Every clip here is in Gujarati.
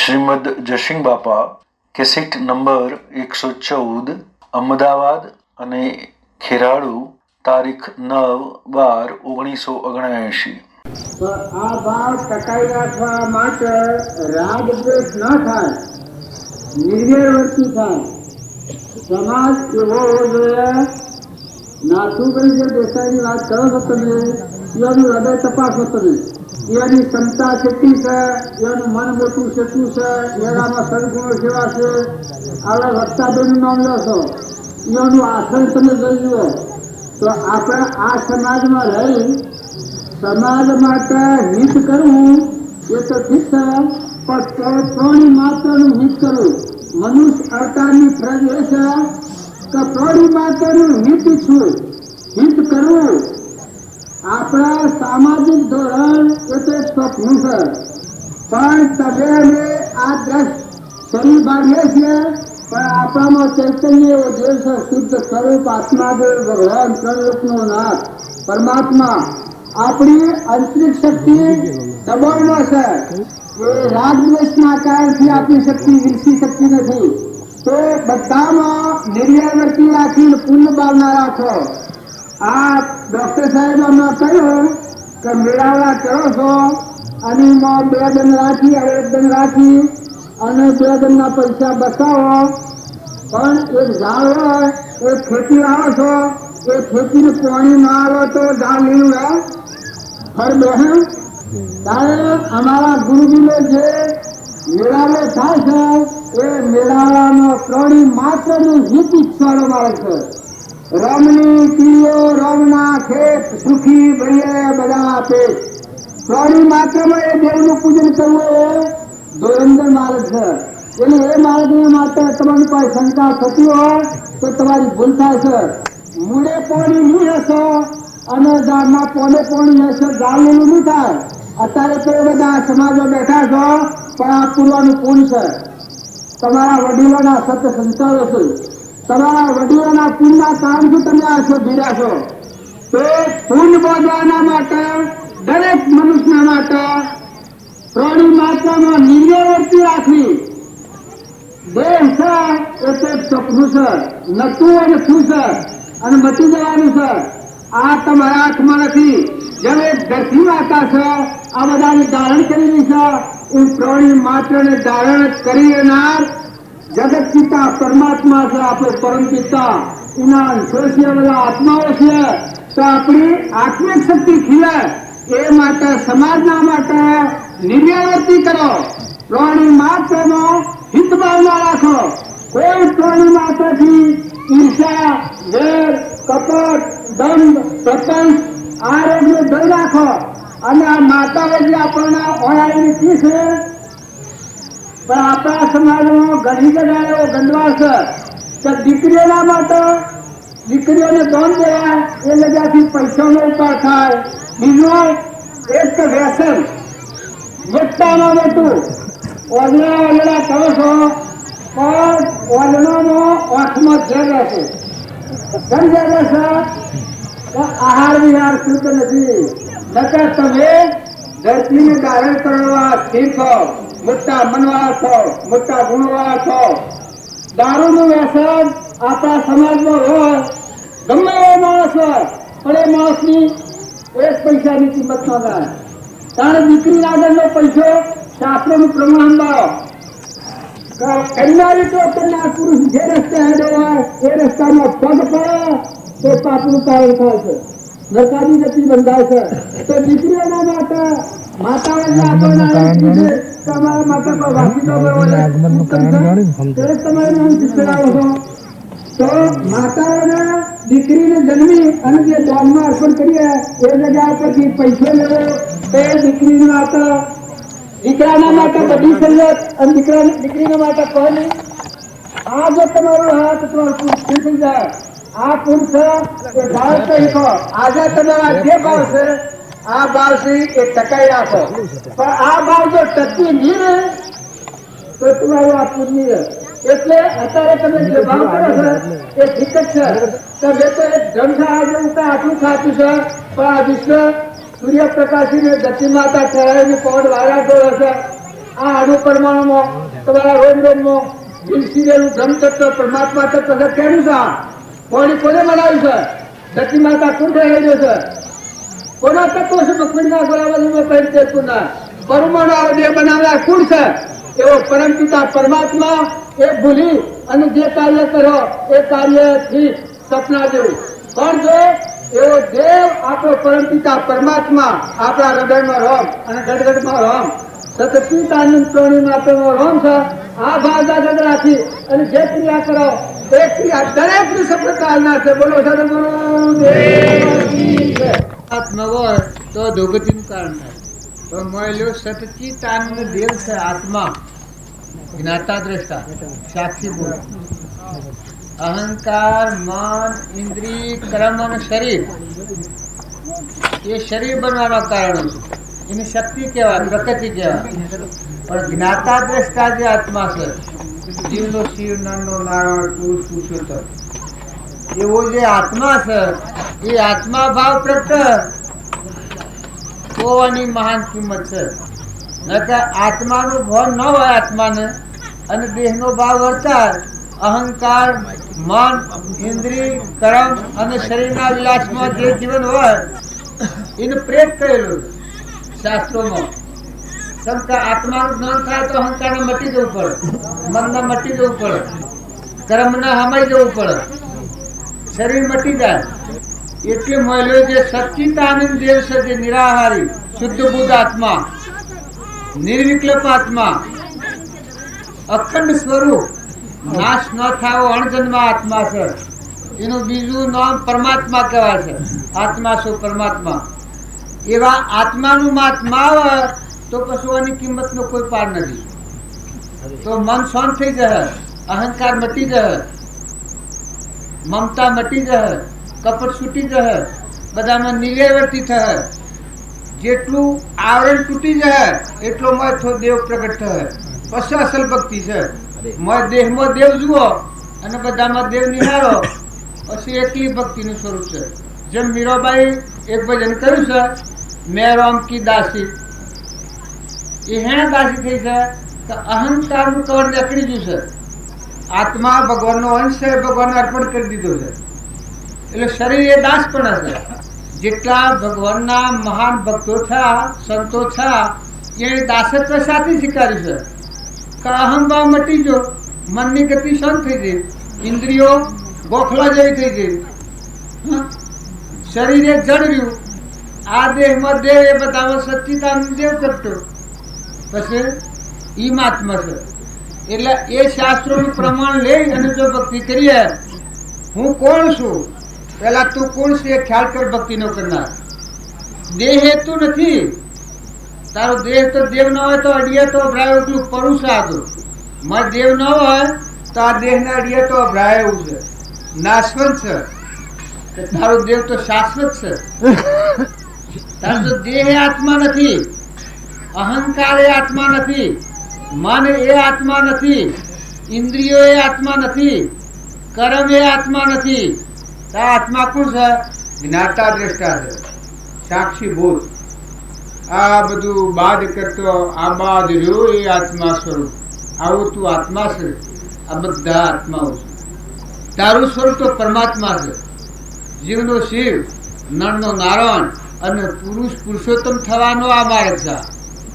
શ્રીમદ જશિંગ બાપા કેસેટ નંબર 114 અમદાવાદ અને ખેરાળુ તારીખ 9/12/1979। આ ભાવ ટકાઈ રાખવા માટે રાગ દ્વેષ ન થાય, નિર્વેરવર્તી થાય, સમાજ એવો હોવો જોઈએ। નાથુભાઈ જે દેસાઈની વાત કરો છો તમે, એનું હૃદય તપાસો તમે, એની ક્ષમતા કેટલી છે, એનું મન મોટું કેટલું છે, એનામાં સદગુણો કેવા છે। આવા વક્તાબેનનું નામ લો છો, એનું આચરણ તમે જોઈ જુઓ તો આપણે આ સમાજમાં રહી સમાજ માટે હિત કરવું એ તો ઠીક છે, પણ પ્રાણી માત્રનું હિત કરવું। મનુષ્ય અવતારની ફરજ એ છે કે પ્રાણી માત્રનું હિત ઈચ્છવું, હિત કરવું। આપણા સામાજિક ધોરણ એ તો એક સ્વપ્ન છે, પણ તમે આ દ્રષ્ટ શરીર બાંધીએ છીએ, પણ આપણામાં ચૈતન્ય એવો દેવ છે, શુદ્ધ સ્વરૂપ આત્માદેવ ભગવાન ત્રણલોકનો નાથ પરમાત્મા। આપણી આંતરિક શક્તિ દબાણમાં છે, એ રાગદ્વેષના કારણથી આપણી શક્તિ વિકસી શકતી નથી। તો બધામાં નિર્વ્યાવર્તી રાખીને પૂર્ણ ભાવના રાખો। આ ડોક્ટર સાહેબ અમને કહ્યું કે મેળાવડા કરો છો અને એમાં 2 દન રાખી, 1 દન રાખી અને 2 દનના પૈસા બચાવો, પણ એક ઝાડ હોય એ ખેતી આવો છો, એ ખેતીને પાણી ના આવે તો ઝાડ લીલું રહે ફળ બેહે। ત્યારે અમારા ગુરુજીને જે મેળાવડો થાય છે એ મેળાવડામાં પ્રાણી માત્રનું હિત ઈચ્છવાનો માર્ગ છે। રમની કીડીઓ રમના ખેત સુખી ભઈએ બધા આપે, પ્રાણી માત્રમાં એ દેવનું પૂજન કરવું એ ધોરંદર માર્ગ છે। એટલે એ માર્ગને માટે તમારી પાસે શંકા થતી હોય તો તમારી ભૂલ થાય છે। મૂળે પાણી નહીં હશો અને ઝાડના પોને પાણી હશે, ઝાડનું નહીં થાય। અત્યારે તો બધા સમાજમાં બેઠા છો, પણ આ પૂરવાનું પૂન છે, તમારા વડીલોના સત્ય સંસ્કારો છે, તમારા વડીલોના પૂનના કારણથી તમે આ છો ભીરા છો। તો પૂન બાંધવાના માટે દરેક મનુષ્યના માટે પ્રાણી માત્રામાં નિર્વ્યાવર્તી રાખવી। દેહ છે એટલે ચોખ્ખું છે, નતું અને શું છે અને મટી જવાનું છે, આ તમારા હાથમાં નથી। જેને ધરતી માતા છે આ બધાને ધારણ કરેલી છે, એ પ્રાણી માત્રને ધારણ કરી એનાર જગત પિતા પરમાત્મા છે, આપણે પરમ પિતા એના અંશો બધા આત્માઓ છે। તો આપણી આત્મિક શક્તિ ખીલે એ માટે સમાજના માટે નિર્વ્યાવર્તી કરો, પ્રાણી માત્રનો હિત ભાવના રાખો। કોઈ પ્રાણી માત્રથી ઈર્ષા, વેર, કપટ, દંડ, પ્રપંચ આ રોગને દઈ રાખો। અને આ માતાઓ જે આપણને ઓળાવીને કી છે, પણ આપણા સમાજમાં ઘણી જગ્યાએ એવો ગંદવાસ છે કે દીકરીઓના માટે દીકરીઓને દાન દેવાય એ જગ્યાથી પૈસાનો ઉપાડ થાય। બીજું એક તો વ્યસન, મોટામાં મોટું ઓલણા કરો છો, પણ ઓલણાનો આંખમાં ઝેર રહેશે, કેમ ઝેર રહેશે? આહાર વિહાર શુદ્ધ નથી, નકર તમે ધરતીને ધારણ કરવા સ્થિર છો, મોટા મનવાળા છો, મોટા ગુણવાળા છો। દારૂનું વ્યસન આપણા સમાજમાં હોય, ગમે એવો માણસ હોય, પણ એ માણસની 1 પૈસાની કિંમત ન થાય। કારણ દીકરી આગળનો પૈસો શાસ્ત્રનું પ્રમાણ બાળો કન્યા રીતે કન્યા પુરુષ જે રસ્તે હેડો હોય એ રસ્તામાં પગ પડે તો પાપનું કારણ થાય છે, નરકાદી ગતિ બંધાય છે। તો દીકરીઓના માટે માતાઓ આપણને તમારા માતા પર વાંચી તમારે નામ શીખડાવો છો। તો માતાઓને દીકરીને જન્મી અને જે દાનમાં અર્પણ કરીએ એ જગ્યા પરથી પૈસો લેવો તો એ દીકરીની માટે, દીકરાના માટે બધી સવલત અને દીકરીના માટે કોઈ નહીં। આ જો તમારો હાથ તમારો પુરુષ થઈ જાય, આ પુરુષ એ ભાવ કહો આજે તમારા જે ભાવ છે આ ભાવથી એ ટકાઈ રાખો, પણ આ ભાવ જો ટકી નહીં રહે તો તમારું આ પૂર્ણ રહે। એટલે અત્યારે તમે જે ભાવ કરો છો એ ઠીક જ છે, તમે તો એક જનસા જેવું કઈ આટલું ખાતું છે, પણ આ વિશ્વ સૂર્યપ્રકાશીને ગતિ માતા ચહેરાની પવન વાળા ગયો છે, આ અણુ પરમાણુમાં તમારા રોજ રોજમાં સિરેલું ધમ તત્વ પરમાત્મા તત્વ છે કેનું છે? કોની કોને બનાવ્યું છે? ધરતી માતા કોણ થયેલો છે? કોનો તત્વ છે? મકડીના ગોળામાં પરિચય કોના પરમાણુ જે બનાવનાર કોણ છે? એવો પરમપિતા પરમાત્મા એ ભૂલી અને જે કાર્ય કરો એ કાર્યથી સપના જેવું કોણ છે? એવો દેવ આપણો પરમપિતા પરમાત્મા આપણા હૃદયમાં રોમ અને ગડગડમાં રોમ સતચિત આનંદ પ્રાણી માટેનો રોમ છે. આ ભાવ જાગૃત રાખી અને જે ક્રિયા કરો એ ક્રિયા દરેક ની સફળતા આવનાર છે. બોલો સદગુરુ આત્મા હોય તો દુર્ગતિનું કારણ થાય. તો મળ્યો સતચિત આનંદ દેવ છે આત્મા જ્ઞાતા દ્રષ્ટા સાક્ષી બોલ. અહંકાર મન ઇન્દ્રિય કર્મ અને શરીર એ શરીર બનવાના કારણો છે. એની શક્તિ કહેવાય, પ્રકૃતિ કહેવાય. પણ જ્ઞાતા દ્રષ્ટા જે આત્મા છે જીવનો શિવ નરનો નારાયણ પુરુષ પુરુષોત્તમ એવો જે આત્મા છે એ આત્મા ભાવ પ્રગટ હોવાની મહાન કિંમત છે. નકર આત્માનું ભાન ન હોય આત્માને અને દેહનો ભાવ વર્તાય અહંકાર મન ઇન્દ્રિય કર્મ અને શરીરના વિલાસમાં જે જીવન હોય એને પ્રેત કરેલું શાસ્ત્રોમાં. આત્માનું જ્ઞાન થાય તો અહંકારને મટી જવું પડે, મનને મટી જવું પડે, કર્મને હમાઈ જવું પડે, શરીર મટી જાય. એટલે મળ્યો જે સચ્ચિદાનંદ દેવ છે જે નિરાહારી શુદ્ધ બુદ્ધ આત્મા નિર્વિકલ્પ આત્મા અખંડ સ્વરૂપ નાશ ન થાવો અણજન્મ આત્મા છે. એનું બીજું નામ પરમાત્મા કહેવાય છે. આત્મા શું પરમાત્મા. એવા આત્માનું મહાત્મા આવે તો પછી એની કિંમત નો કોઈ પાર નથી. તો મન શાંત થઈ જશે, અહંકાર મટી જશે, મમતા મટી જશે, કપટ છૂટી જશે, બધામાં નિર્વર્તી થશે. જેટલું આવરણ તૂટી જાય એટલો મત દેવ પ્રગટ થશે. પછી અસલ ભક્તિ છે. દેહમાં દેવ જુઓ અને બધામાં દેવ નિહાળો પછી એકલી ભક્તિનું સ્વરૂપ છે. જેમ મીરાબાઈ એક ભજન કર્યું છે મેં રામ કી દાસી. એ હેણા દાસી થઈ છે કે અહંકારનું કવર નીકળી ગયું છે. આત્મા ભગવાનનો અંશ છે, ભગવાનને અર્પણ કરી દીધો છે. એટલે શરીર એ દાસ પણ હશે. જેટલા ભગવાનના મહાન ભક્તો થયા સંતો થયા એ દાસત્વ સાથે સ્વીકાર્યું છે કે અહંભાવ મટી ગયો, મનની ગતિ શાંત થઈ ગઈ, ઇન્દ્રિયો ગોખલા જેવી થઈ ગઈ, શરીરે જડ રહ્યું. આ દેહમાં દેહ એ બધામાં સચ્ચિદાનંદ દેવ કરતો પછી ઈ મહાત્મા છે. એટલે એ શાસ્ત્રોનું પ્રમાણ લઈ અને જો ભક્તિ કરીએ હું કોણ છું પેલા તું કોણ છે એ ખ્યાલ કર. ભક્તિ નો કરનાર દેહ હેતુ નથી. તારો દેહ તો દેવ ન હોય તો અડિયા તો અભરાય એટલું પરું છે. આ તો મારે દેવ ન હોય તો આ દેહ ના અડિયા તો અભરાય એવું છે, નાશવંત છે. તારો દેવ તો શાશ્વત છે. તારો તો દેહ એ આત્મા નથી, અહંકાર એ આત્મા નથી, મન એ આત્મા નથી, ઇન્દ્રિયો એ આત્મા નથી, કર્મ એ આત્મા નથી. આત્મા કોણ છે? જ્ઞાતા દ્રષ્ટા છે, સાક્ષી ભૂત. આ બધું બાદ કરતો આ બાદ રહ્યો એ આત્મા સ્વરૂપ. આવું તું આત્મા છે. આ બધા આત્માઓ છે. તારું સ્વરૂપ તો પરમાત્મા છે. જીવનો શિવ નરનો નારાયણ અને પુરુષ પુરુષોત્તમ થવાનો આ માર્ગ છે.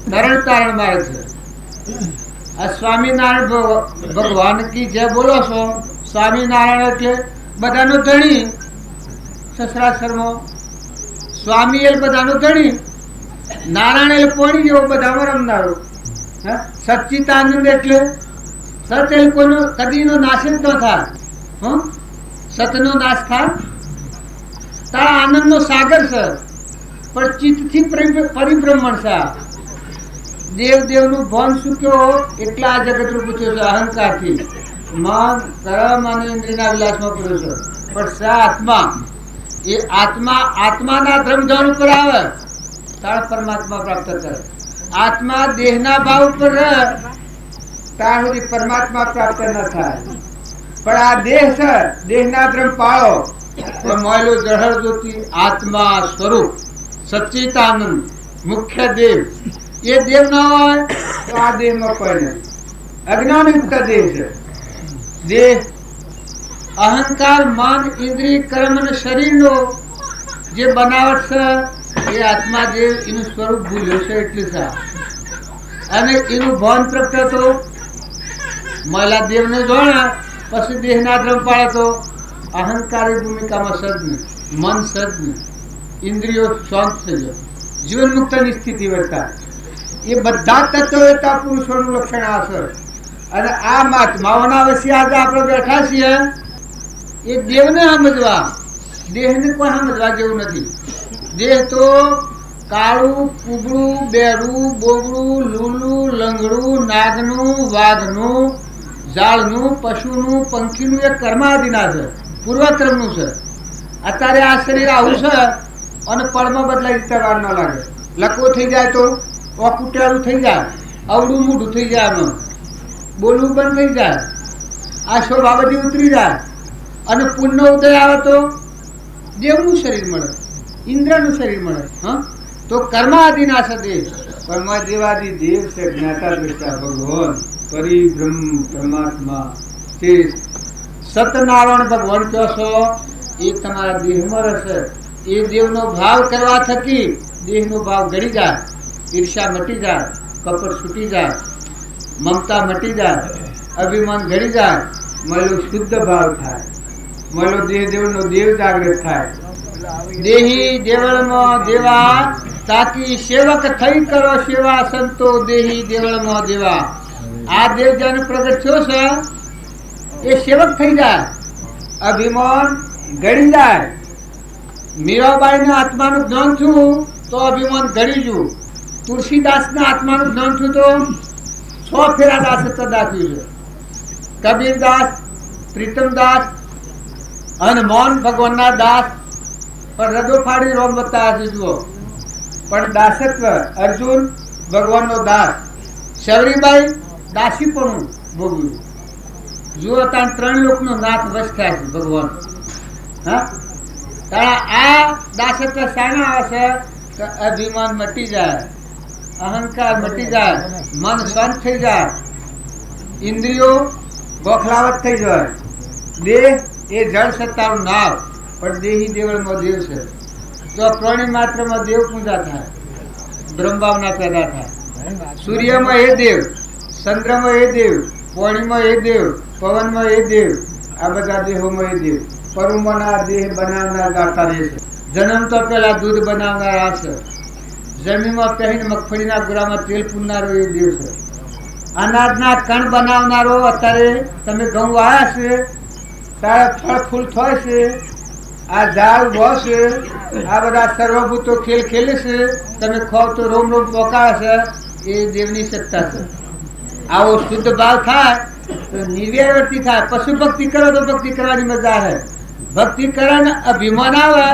તરણ તારણ માર્ગ છે. આ સ્વામિનારાયણ ભગવાન કી જય બોલો છો. સ્વામિનારાયણ એટલે બધાનો ધણી. સસરાસરમાં સ્વામી એ બધાનો ધણી, નારાયણ એટલે પોણી જેવો બધામાં રમનારો. સચ્ચિદાનંદ એટલે સત એટલે કોઈનો કદીનો નાશ જ ન થાય. સતનો નાશ થાય. તારા આનંદનો સાગર છે પણ ચિત્તથી પરિભ્રમણ છે. દેવ દેવનું ભાન શું કેવો એટલા આ જગત રૂપ પૂછ્યો છે. અહંકારથી મન કર્મ અને ઇન્દ્રિયના વિલાસમાં પૂર્યો છે. પણ સ આત્મા એ આત્માના ધર્મધન ઉપર આવે તાર પરમાત્મા પ્રાપ્ત કરે. આત્મા દેહના ભાવ ઉપર રહે ત્યાં સુધી પરમાત્મા પ્રાપ્ત ન થાય. પણ આ દેહ છે, દેહના ધર્મ પાળો તો મોયલો જળહર જ્યોતિ આત્મા સ્વરૂપ સચ્ચિદાનંદ મુખ્ય દેવ એ દેવ ના હોય તો આ દેહમાં કોઈ નથી. અજ્ઞાન યુક્ત દેહ છે. દેહ અહંકાર, મન, ઇન્દ્રિય, કર્મ અને શરીરનો જે બનાવટ છે એ આત્મા દેવ એનું સ્વરૂપ ભૂલ્યો છે એટલું છે. અને એનું ભાન પ્રગટ તો મહિલા દેવને જોડે પછી દેહના ધર્મ પાડે તો અહંકારી ભૂમિકામાં સજ્ઞ, મન સજ્ઞ, ઇન્દ્રિયો શાંત થઈ જાય, જીવન મુક્તની સ્થિતિ વર્તા. એ બધા તત્વતા પુરુષોનું લક્ષણ આ છે. અને આ મહાત્માઓના વચ્ચે આજે આપણે બેઠા છીએ એ દેવને સમજવા, દેહને કોઈ સમજવા જેવું નથી. દેહ તો કાળું, કુબળું, બેરું, બોગડું, લૂલું, લંગડું, નાગનું, વાઘનું, ઝાડનું, પશુનું, પંખીનું એક કર્માદિના છે, પૂર્વક્રમનું છે. અત્યારે આ શરીર આવું છે અને પળમાં બદલાઈ જતા વાર ન લાગે. લકવો થઈ જાય તો ઓકુટેરું થઈ જાય, અવડું મૂઢું થઈ જાય, આમાં બોલવું બંધ થઈ જાય, આ શોભા બધી ઉતરી જાય. અને પુણ્ય ઉદય આવે તો દેવનું શરીર મળે, ઇન્દ્રનું શરીર મળે. હા, તો કર્માદિના છે દેવ. કર્મ દેવાદી દેવ છે, જ્ઞાતા દ્રષ્ટા ભગવાન, પરિબ્રહ્મ પરમાત્મા તે સતનારાયણ ભગવાન કહો છો એ તમારા દેહમાં રહેશે. એ દેવનો ભાવ કરવા થકી દેહનો ભાવ ગળી જાય, ઈર્ષા મટી જાય, કપટ છૂટી જાય, મમતા મટી જાય, અભિમાન ગળી જાય, મળેલો શુદ્ધ ભાવ થાય, મળેલો દેહ દેવનો દેવ જાગૃત થાય. દેહી દેવળમાં દેવા તાકી સેવક થઈ કરો સેવા, સંતો દેહી દેવળમાં દેવા. આ દેવ જેને પ્રગટ થયો છે એ સેવક થઈ જાય, અભિમાન ગળી જાય. મીરાબાઈ ના આત્માનું જ્ઞાન થયું તો અભિમાન ગળી ગયું. તુલસીદાસ ના આત્માનું જ્ઞાન થયું તો 100 ફેરા દાસત્વ દાખ્યું છે. કબીરદાસ, પ્રીતમદાસ અને મોહન ભગવાનના દાસ પણ રદો ફાડી રોમ બતા જુઓ. પણ દાસત્વ અર્જુન ભગવાનનો દાસ, શબરીબાઈ દાસી પણ ભોગવ્યું. જુઓ ત્યાં 3 લોકનો નાથ વશ થાય છે ભગવાન. હા, આ દાસત્વ શાના આવે છે કે અભિમાન મટી જાય, અહંકાર મટી જાય, મન શાંત થઈ જાય, ઇન્દ્રિયો ગોખલાવત થઈ જાય. દેહ એ જળ સત્તાનું નાવ, પણ દેહી દેવળમાં દેવ છે. તો પ્રાણી માત્રમાં દેવ પૂજા થાય, બ્રહ્મભાવના પેદા થાય. સૂર્યમાં એ દેવ, ચંદ્રમાં એ દેવ, પાણીમાં એ દેવ, પવનમાં એ દેવ, આ બધા દેહોમાં એ દેવ. પરુમના દેહ બનાવનાર ગાતા રહે છે. જન્મ તો પેલા દૂધ બનાવનાર આ છે. જમીનમાં પહેરીને મગફળીના ગુરામાં તેલ પૂરનારો એ દેવ છે. અનાજના કણ બનાવનારો, અત્યારે તમે ઘઉં વાયા છે ત્યારે ફળ ફૂલ થાય છે, આ ઝાડ બોશે, આ બધા સર્વભૂતો ખેલ ખેલે છે, તમે ખાવ તો રોમ રોમ પોકાવે છે, એ દેવની સત્તા છે. આવો શુદ્ધ ભાવ થાય તો નિર્વ્યવર્તી થાય. પશુ ભક્તિ કરો તો ભક્તિ કરવાની મજા આવે. ભક્તિ કરે ને અભિમાન આવે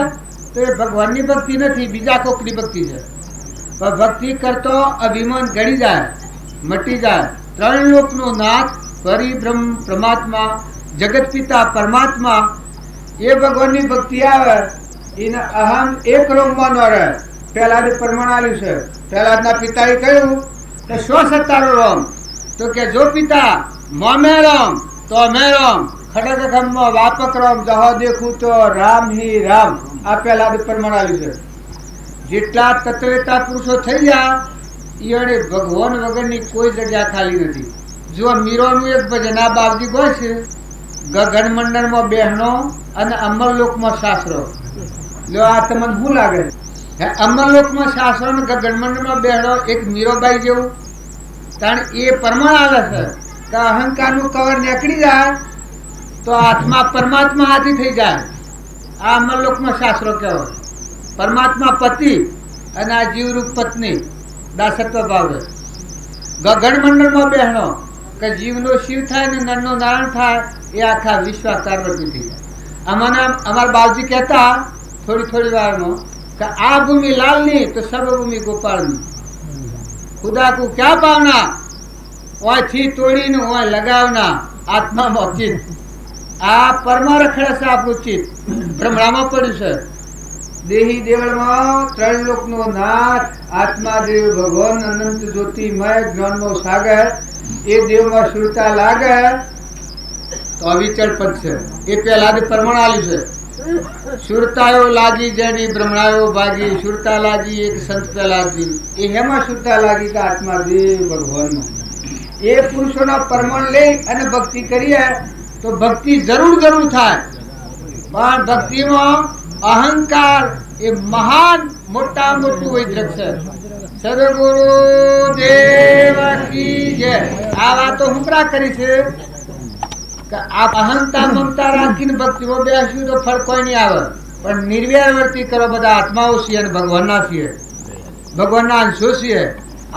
તો એ ભગવાનની ભક્તિ નથી, બીજા કોકની ભક્તિ છે. પણ ભક્તિ કરતો અભિમાન ગળી જાય, મટી જાય. 3 લોકનો નાથ, પરિબ્રહ્મ પરમાત્મા, જગત પિતા પરમાત્મા, એ ભગવાનની ભક્તિ આવે એને અહમ એક રોમમાં ન રહે. પહેલા પ્રમાણ આવ્યું છે. પહેલાના પિતાએ કહ્યું કે 117 રોમ, તો કે જો પિતા મોમે રામ તો અમે રામ, ખડગ ખમ્મો વાપક રામ, જહો દેખું તો રામ હી રામ. આ પહેલા પ્રમાણ આવ્યું છે. જેટલા તત્વતા પુરુષો થઈ ગયા એને ભગવાન વગરની કોઈ જગ્યા ખાલી નથી. જો મીરોનું એક ભજન આ બાપજી ગોય છે, ગગન મંડળમાં બહેનો અને અમરલોકમાં શાસ્ત્રો. જો આ તમને શું લાગે? અમરલોકમાં શાસ્ત્રો અને ગગન મંડળમાં બહેનો એક મીરોબાઈ જેવું. કારણ એ પ્રમાણ આવે છે કે અહંકારનું કવર નીકળી જાય તો આત્મા પરમાત્મા હાથી થઈ જાય. આ અમરલોકમાં શાસ્ત્રો કહેવાય. પરમાત્મા પતિ અને આ જીવરૂપ પત્ની દાસત્વ ભાવ છે. ગગન મંડળમાં બહેનો કે જીવનો શિવ થાય ને નરનો નારાયણ થાય, એ આખા વિશ્વાકાર વર્તી થઈ જાય. અમારા બાપજી કહેતા થોડી વારમાં કે આ ભૂમિ લાલની તો સર્વભૂમિ ગોપાળની. ખુદા કો ક્યાં પાવના, ઓયથી તોડીને ઓય લગાવના, આત્મામાં ચિત્ત. આ પરમા રખડે છે આપણું ચિત્ત, ભ્રમણામાં પડ્યું છે. દેહી દેવળમાં ત્રણ લોકનો નાથ આત્મા દેવ ભગવાન અનંત જ્યોતિમય જ્ઞાનનો સાગર એ દેવમાં સુરતા લાગે તો અવિચળ પદ છે. એ પહેલા પ્રમાણ આલ્યું છે. સુરતાયો લાગી જેની બ્રહ્મણાયો ભાગી, સુરતા લાગી એક સંત પહેલાજી. એ હેમાં સુરતા લાગી કે આત્મા દેવ ભગવાનમાં. એ પુરુષોના પ્રમાણ લઈ અને ભક્તિ કરીએ તો ભક્તિ જરૂર થાય, પણ ભક્તિમાં અહંકાર એ મહાન મોટું વૈદ્રક છે. સદગુરુ દેવ કી જય. આ વાતો હુકરા કરી છે કે આ અહંતા મમતા રાખીને ભક્તિમાં બેસ્યું તો ફળ કોઈ નહીં આવે, પણ નિર્વ્યર વર્તી કરો. બધા આત્માઓ છીએ અને ભગવાનના છીએ, ભગવાનના અંશો છીએ.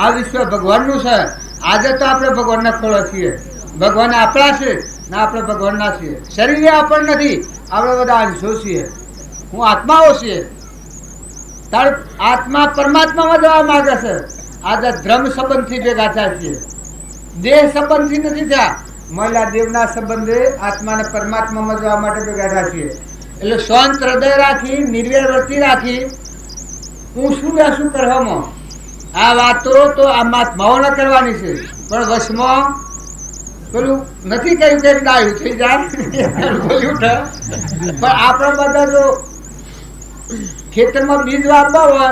આ વિશ્વ ભગવાનનું છે. આજે તો આપણે ભગવાનના ખોળો છીએ. ભગવાન આપણા છે ને આપણે ભગવાનના છીએ. શરીરે આપણ નથી, આપણે બધા અંશો છીએ. હું આત્માઓ છીએ. તાર આત્મા પરમાત્મામાં જવા માંગે છે. આજે ધર્મ સંબંધથી ભેગા થયા છીએ, દેહ સંબંધથી નથી થયા. મહિલા દેવના સંબંધે આત્માને પરમાત્મામાં જવા માટે ભેગા થયા છીએ. એટલે શાંત હૃદય રાખી, નિર્વ્યર વૃત્તિ રાખી, હું શું કરવામાં આ વાતો તો આ મહાત્માઓને કરવાની છે. પણ વશમાં પેલું નથી કહ્યું કે ડાયું થઈ જાય બોલ્યું છે. પણ આપણા બધા જો ખેતરમાં બીજ વાવવા હોય,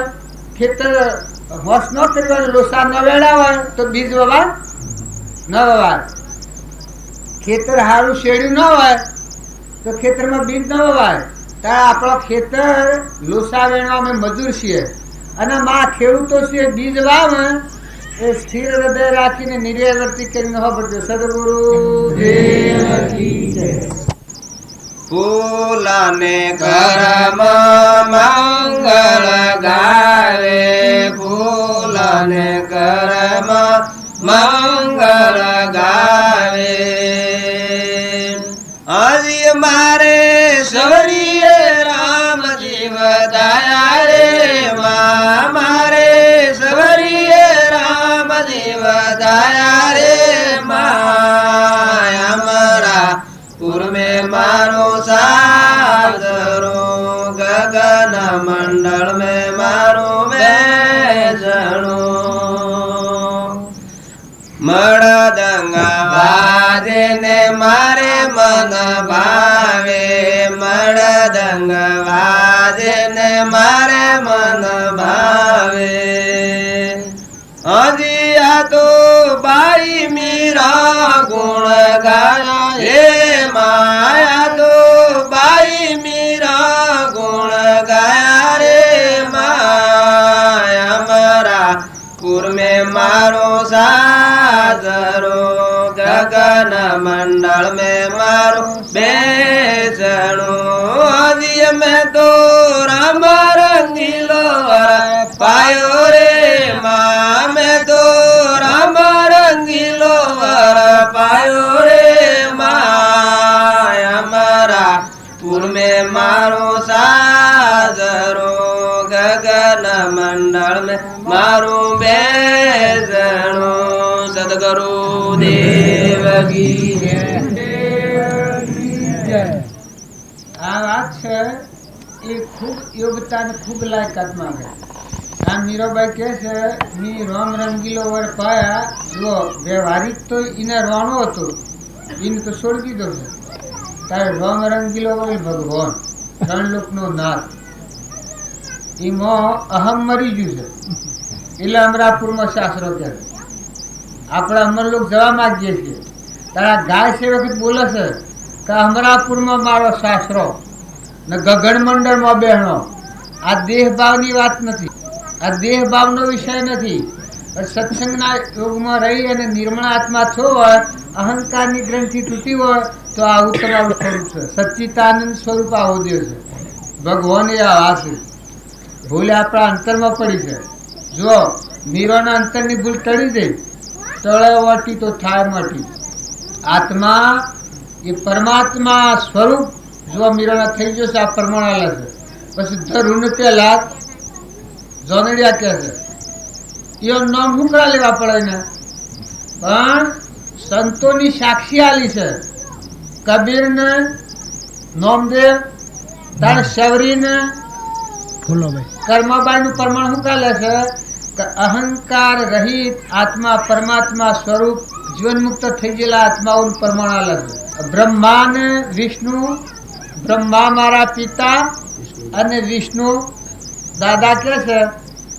ખેતર હોશ ન કરવાનું, લોસા ન વેડા હોય તો બીજ વવાય ન વવાય. ખેતર સારું શેડ્યું ન હોય તો ખેતરમાં બીજ ન વવાય. ત્યારે આપણો ખેતર લોસા વેણવા અમે મજૂર છીએ અને માં ખેડૂતો છે. બીજ વાવે એ સ્થિર હૃદય રાખીને નિર્વ્યવર્તી કરીને પડશે. સદગુરુ દેવ કી જય. ફૂલને કરમ મંગળ ગાવે, ફૂલને કરમ મંગળ ગાવે. હજી મારે સવરીએ રામ જીવ દયા રે માં, મારે સવરીએ રામ જીવ દયા રે માં. અમારા પૂર્વે મારો સાદરો, ગગન મંડળ में મારો બેસણું. મળદંગા વાજે ને મારે મન ભાવે, મળદંગ વાજે ને મારે મન ભાવે. હજી આ તો બાઈ મીરા ગુણ ગાયા હે માયા, તો બાઈ મીરા ગુણ ગાયા રે માયા. મારા પૂર में મારો સાજરો, ગગન મંડળ में મારો બેસણું. હજી મેં તો રામ રંગીલો પાયો રે માં, મેં તો રામ રંગીલો પાયો રે માયા. મારા પૂર में મારો સાજરો, ગગન મંડળ में મારું બેસણું. સદગુરુ દેવ કી જય. આ વાત છે એ ખૂબ યોગ્યતા ને ખૂબ લાયકાતમાં છે. આ મીરાબાઈ કહે છે મી રોમ રંગીલો વર પાયા. જો વ્યવહારિક તો એને રોણો હતો, એને તો છોડી દીધો છે. તારે રોમ રંગીલો વર ભગવાન ત્રણ લોકનો નાથ, એમાં અહમ મરી ગયું છે. એટલે અમરાપુરમાં શાસ્ત્રો કહે આપણે અમર લોક જવા માંગીએ છીએ. તારા ગાય સેવક બોલે છે કે અમરાપુરમાં મારો શાસ્ત્રો ને ગગન મંડળમાં બહેનો. આ દેહ ભાવની વાત નથી, આ દેહ ભાવનો વિષય નથી. સત્સંગના યોગમાં રહી અને નિર્મળ આત્મા છો હોય, અહંકારની ગ્રંથિ તૂટી હોય તો આવું તમારું સ્વરૂપ છે. સચ્ચિદાનંદ સ્વરૂપ આવો દેવ છે. ભગવાન એ આવા છે. ભૂલ આપણા અંતરમાં પડી છે. જો મીરાના અંતરની ભૂલ ટળી દે તળે વાટી તો થાય માટી. આત્મા એ પરમાત્મા સ્વરૂપ જો મીરાના થઈ જશે આ પ્રમાણ આલે છે. પછી ધરુણ પેલા જોનડિયા કહે છે એ નામ શું કરા લેવા પડે ને, પણ સંતોની સાક્ષી આલી છે. કબીર ને, નામદેવ, તાર શબરી ને, કર્મબાઈ નું પ્રમાણ શું કાલે છે કે અહંકાર રહિત આત્મા પરમાત્મા સ્વરૂપ જીવન મુક્ત થઈ ગયેલા આત્માઓનું પ્રમાણ અલગ છે. બ્રહ્મા ને વિષ્ણુ, બ્રહ્મા મારા પિતા અને વિષ્ણુ દાદા કે છે.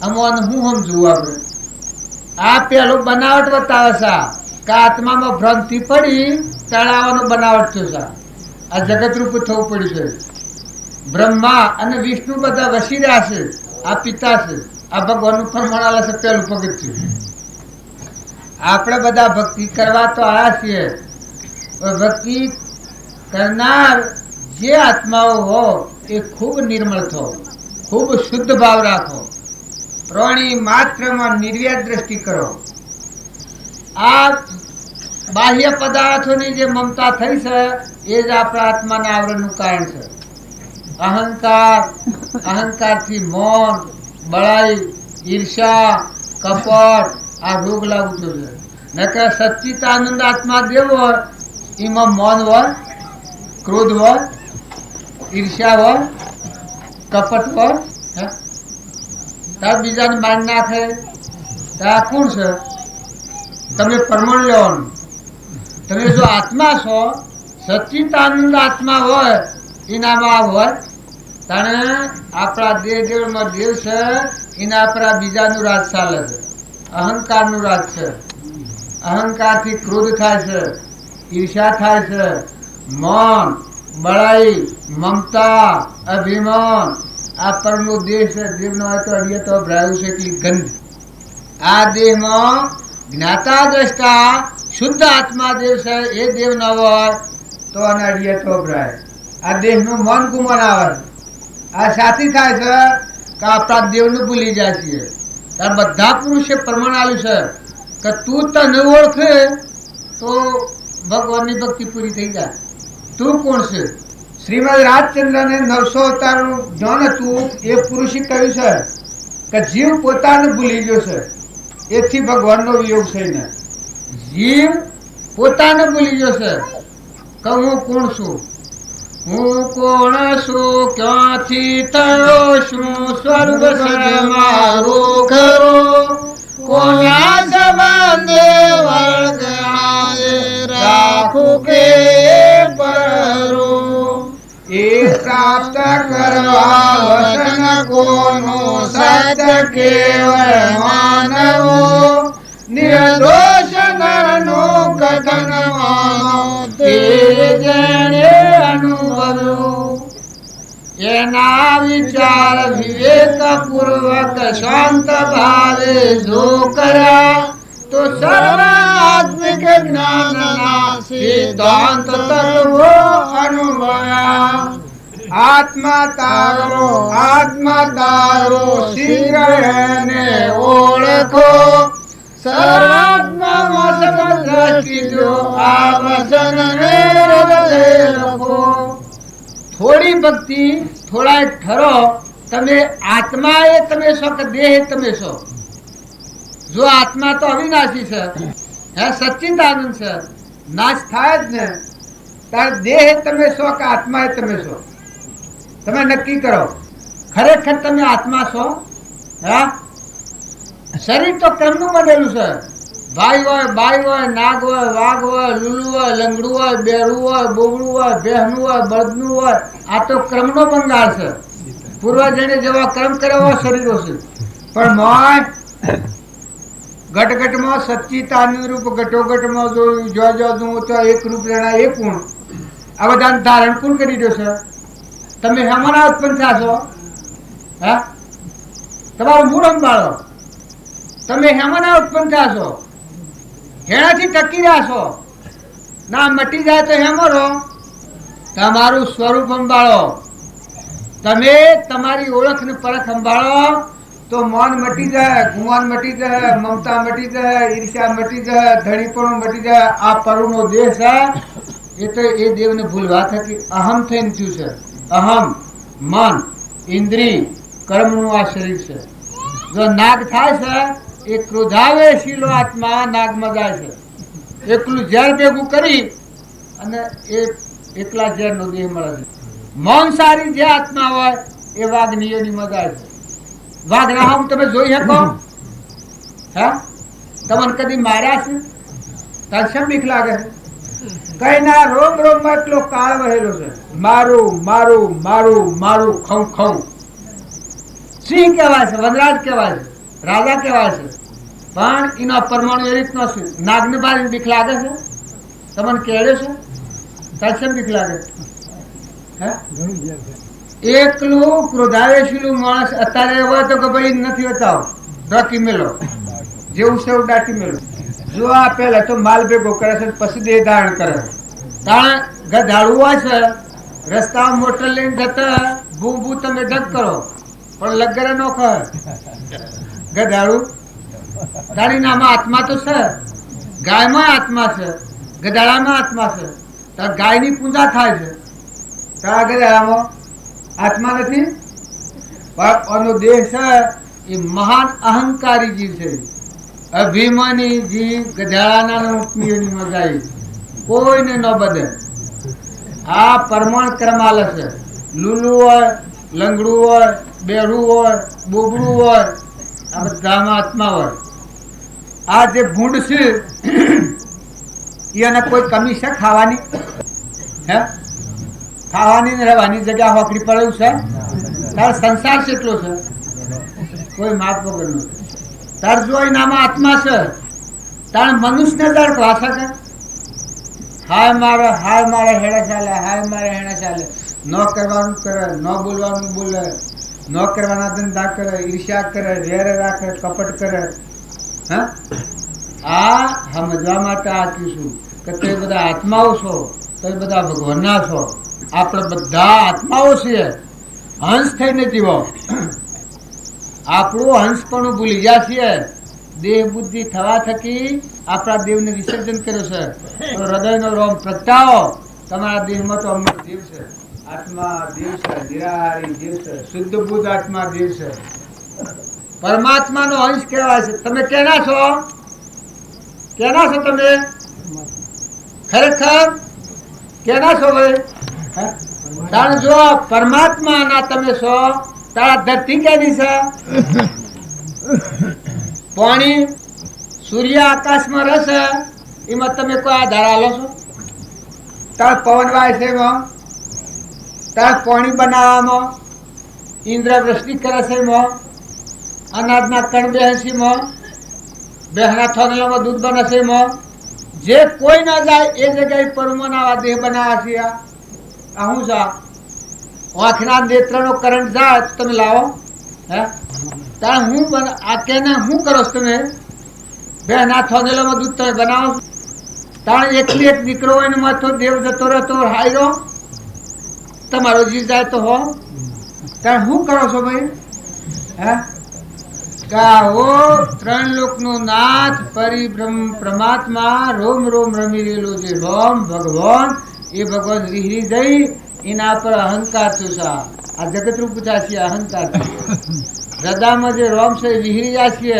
આમાં હું સમજવું આપણે આ પેલું બનાવટ બતાવે છે કે આત્મામાં ભ્રાંતિ પડી તળાવવાનું બનાવટ થયું છે. આ જગત રૂપ થવું પડ્યું છે. બ્રહ્મા અને વિષ્ણુ બધા વસી રહ્યા છે. આ પિતા છે. આ ભગવાનનું પ્રમાણ આલે છે. પેલું પગથિયું. આપણે બધા ભક્તિ કરવા તો આવ્યા છીએ. ભક્તિ કરનાર જે આત્માઓ હો એ ખૂબ નિર્મળ થો, ખૂબ શુદ્ધ ભાવ રાખો, પ્રાણી માત્રમાં નિર્વ્યાજ દ્રષ્ટિ કરો. આ બાહ્ય પદાર્થોની જે મમતા થઈ છે એ જ આપણા આત્માના આવરણનું કારણ છે. અહંકાર, અહંકારથી મૌન, બળાઈ, ઈર્ષા, કપટ આ રોગ લાગુ થયો છે. નકર સચ્ચિદાનંદ આત્મા દેવ હોય એમાં મૌન હોય, ક્રોધ હોય, ઈર્ષા હોય, કપટ હોય. તાર બીજાને મારી નાખે તાર કોણ છે? તમે પ્રમાણ લેવાનું. તમે જો આત્મા છો, સચ્ચિદાનંદ આત્મા હોય એનામાં હોય તાણે આપણા દેહ દેવમાં દેવ છે એના આપણા બીજાનું રાજ ચાલે છે. અહંકારનું રાજ છે. અહંકારથી ક્રોધ થાય છે, ઈર્ષા થાય છે, મન, બળાઈ, મમતા, અભિમાન આ પરનો દેહ છે. દેવનો હોય તો અડિય તો ભરાયું છે એટલી ગંધ. આ દેહમાં જ્ઞાતા દ્રષ્ટા શુદ્ધ આત્મા દેવ છે એ દેવ ન હોય તો આને અડિય તો ભરાય. આ દેહનું મન ગુમાન આવે. આ સાથી થાય છે કે આપણા દેવને ભૂલી જાય છીએ. તાર બધા પુરુષે પ્રમાણ આવ્યું છે કે તું તને ઓળખે તો ભગવાનની ભક્તિ પૂરી થઈ જાય. તું કોણ છે? શ્રીમદ રાજચંદ્રને 900 અવતારનું જ્ઞાન હતું એ પુરુષે કહ્યું છે કે જીવ પોતાને ભૂલી ગયો છે એથી ભગવાનનો વિયોગ છે ને. જીવ પોતાને ભૂલી ગયો છે કે હું કોણ છું, હું કોણ છું, ક્યાંથી થયો છું, સ્વર્ગ છે મારો ઘરો, કોના સંબંધે વર્ગણાએ રાખું કે પરો, એ પ્રાપ્ત કરવા વચન કોનું સત્ય કેવળ માનવો, નિર્દોષ નરનું કથન માનો તે જેણે અનુભવ્યું. એના વિચાર વિવેક પૂર્વક શાંત ભાવે જો કર્યા તો સર્વાત્મિક જ્ઞાનના સિદ્ધાંત તત્વો અનુભવ્યા. આત્મા તારો શીઘ્ર એને ઓળખો, સર્વાત્મામાં સમદ્રષ્ટિ જો આ વચનને હૃદય લખો. થોડી ભક્તિ થોડા ઠરો. તમે આત્મા એ તમે છો કે દેહ તમે છો? જો આત્મા તો અવિનાશી છે, હે સચ્ચિદાનંદ છે, નાશ થાય જ ને. તાર દેહ તમે છો કે આત્મા એ તમે છો? તમે નક્કી કરો. ખરેખર તમે આત્મા છો? હા, શરીર તો કર્મનું બનેલું છે. ભાઈ હોય, બાઈ હોય, નાગ હોય, વાઘ હોય, લુલું હોય, લંગડું હોય, બેરું હોય, બોબડું હોય, બહેનું હોય, બળદનું હોય. આ તો કર્મનો બંગાળ છે. પૂર્વજને જેવા કર્મ કર્યા શરીરો છે. પણ મોય ઘટઘટમાં સચ્ચિદાનંદ રૂપ ઘટોઘટમાં જોયું તો એક રૂપ લેણા એક ગુણ. આ બધાને ધારણ કોણ કરી દો છે? તમે હેમાના ઉત્પન્ન થયા છો? હા, તમારું મૂળ સંભાળો. તમે હેમાના ઉત્પન્ન થયા છો? હેણાથી ટકી રહ્યા છો? ના મટી જાય તો હેમો રહો. તમારું સ્વરૂપ સંભાળો. તમે તમારી ઓળખ ને પરખ સંભાળો તો મન મટી જાય, ગુમાન મટી જાય, મમતા મટી જાય, ઈર્ષ્યા મટી જાય, ધણીપણું મટી જાય. આ પરુનો દેહ છે એ તો એ દેવને ભૂલવા થકી અહમ થઈને થયું છે. અહમ, મન, ઇન્દ્રિય, કર્મનું આ શરીર છે. જો નાગ થાય છે એ ક્રોધાવે શીલો આત્મા નાગમાં જાય છે. એકલું ઝેર ભેગું કરી અને એ એકલા ઝેરનો દેહ મળે છે. મૌનસારી જે આત્મા હોય એ વાઘનીઓની મજા છે. વાઘના હમ તમે જોઈ શકો? હા, તમને કદી માર્યા છે? તાર શેમ બીક લાગે છે? કઈ ના, રોમ રોમ માં એટલો કાળ વહેલો છે. મારું મારું મારું મારું ખઉ ખઉ. સિંહ કહેવાય છે, વનરાજ કહેવાય છે, રાજા કહેવાય છે. પણ એનો પરમાણુ એ રીતનો છે. નાગને બારી બીક લાગે છે? તમને કેળે છે? તાર શેમ બીક લાગે? હે? એકલું ક્રોધાવેશીલું માણસ અત્યારે હોય તો કે ભાઈ નથી બતાવો, ડાકી મેલો, જેવું છે એવું ડાકી મેલો. જો આ પેલા તો માલ ભેગો કરે છે, પછી દેહ ધારણ કરે. તાણ ગધાડું હોય છે, રસ્તામાં મોટર લઈને જતા ભૂ ભૂ તમે ડગ કરો, પણ લગરે નો ખે ગધાડું. તારી નામાં આત્મા તો છે, ગાયમાં આત્મા છે, ગધાડામાં આત્મા છે. તાર ગાયની પૂજા થાય છે, તારા ગધાડામાં આત્મા નથી. પણ આનો દેહ છે એ મહાન અહંકારી જીવ છે, અભિમાની જીવ. ગધાડાના ઊંટની મજા કોઈને ન બધે. આ પરમાણ ક્રમાલ છે. લૂલું હોય, લંગડું હોય, બેડું હોય, બોબડું હોય, આ બધામાં આત્મા હોય. આ જે ભૂંડ છે એને કોઈ કમી છે ખાવાની? હે? ખાવાની ને રહેવાની જગ્યા હોકડી પડેલું છે? તાર સંસાર કેટલો છે? કોઈ માપ વગરનો. તાર જો એનામાં આત્મા છે, તાર મનુષ્યને તાર ભાષા છે. હાય મારે હેડા ચાલે, હાય મારે હેડા ચાલે. ન કરવાનું કરે, ન બોલવાનું બોલે, ન કરવાના ધંધા કરે, ઈર્ષ્યા કરે, વેર રાખે, કપટ કરે. હા, આ સમજવા માટે આપીશું કે તે બધા આત્માઓ છો, તમે બધા ભગવાનના છો. આપણે બધા આત્માઓ છીએ. હંસ થઈને જીવો. આપણું હંસપણું ભૂલી ગયા છીએ. દેહ બુદ્ધિ થવા થકી આપણા દેવને વિસર્જન કર્યો છે. તો હૃદયનો રોમ પ્રગટાવો. તમારા દેહમાં તો અમૃત દેવ છે, આત્મા દેવ છે, નિરાહારી દેવ છે, શુદ્ધ બુદ્ધ આત્મા દેવ છે. પરમાત્માનો અંશ કહેવાય છે. તમે કેના છો? કેના છો તમે? ખરેખર કેના છો ભાઈ? તાણ જો પરમાત્મા ના તમે છો, તારા ધરતી કેની છે? પાણી, સૂર્ય આકાશમાં રહેશે, એમાં તમે કોઈ આધાર આલો છો? તાર પવન વાય છે એમાં, તાર પાણી બનાવવામાં, ઇન્દ્ર વૃષ્ટિ કરે છે એમાં, અનાજના કણ બેસીમાં, બેહના થોનલામાં દૂધ બને છે એમાં. જે કોઈ ના જાય એ જગ્યાએ પરમાણુ દેહ બનાવ્યા છે. આ હું છે? આંખના નેત્રનો કરંટ જાય તો તમે લાવો? હે? તાર હું આ કેને હું કરો છો તમે? બેહના થોનલામાં દૂધ તમે બનાવો? તાણ એકલી એક દીકરો હોય ને માથો દેવ જતો રહેતો હાયરો, તમારો જીવ જાય તો હો. તાણ શું કરો છો ભાઈ? હે? ગાઓ ત્રણ લોકનો નાથ પરિબ્રહ્મ પરમાત્મા રોમ રોમ રમી રહેલો છે. રોમ ભગવાન એ ભગવાન વિહરી જઈ એના પર અહંકાર છે. આ જગત રૂપ છે અહંકાર. હૃદયમાં જે રોમ છે વિહરી જાય છે,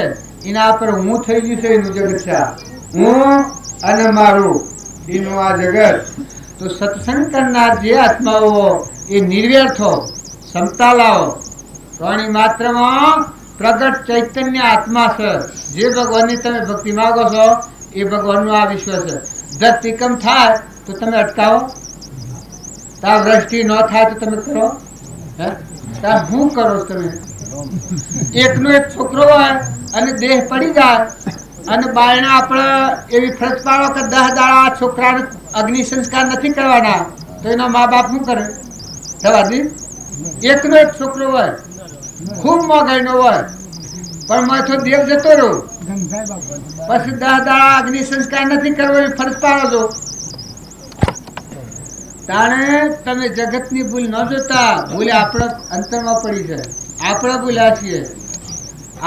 એના પર હું થઈ ગયું છે. એનું જગત છે હું અને મારું, એનું આ જગત. તો સત્સંગ કરનાર જે આત્માઓ એ નિર્વ્યર્થો ક્ષમતા લાવો. પ્રાણી માત્રમાં પ્રગટ ચૈતન્ય આત્મા છે. જે ભગવાનની તમે ભક્તિ માગો છો એ ભગવાનનું આ વિશ્વ છે. ધરતીકંપ થાય તો તમે અટકાવો? તાર વૃષ્ટિ ન થાય તો તમે કરો? હે? તાર શું કરો તમે? એકનો એક છોકરો હોય અને દેહ પડી જાય અને બાયણા આપણે એવી ફરજ પાડો કે 10 દાડા છોકરાને અગ્નિ સંસ્કાર નથી કરવાના, તો એના મા બાપ શું કરે? થવા દે. એકનો એક છોકરો હોય, ખૂબ મોગાઈનો હોય, પણ માથો દેવ જતો રહ્યો, પછી 10 દાડા અગ્નિ સંસ્કાર નથી કરવો એ ફરજ પાડો છો. તાણે તમે જગતની ભૂલ ન જોતા, ભૂલ આપણા અંતરમાં પડી છે. આપણે ભૂલ્યા છીએ.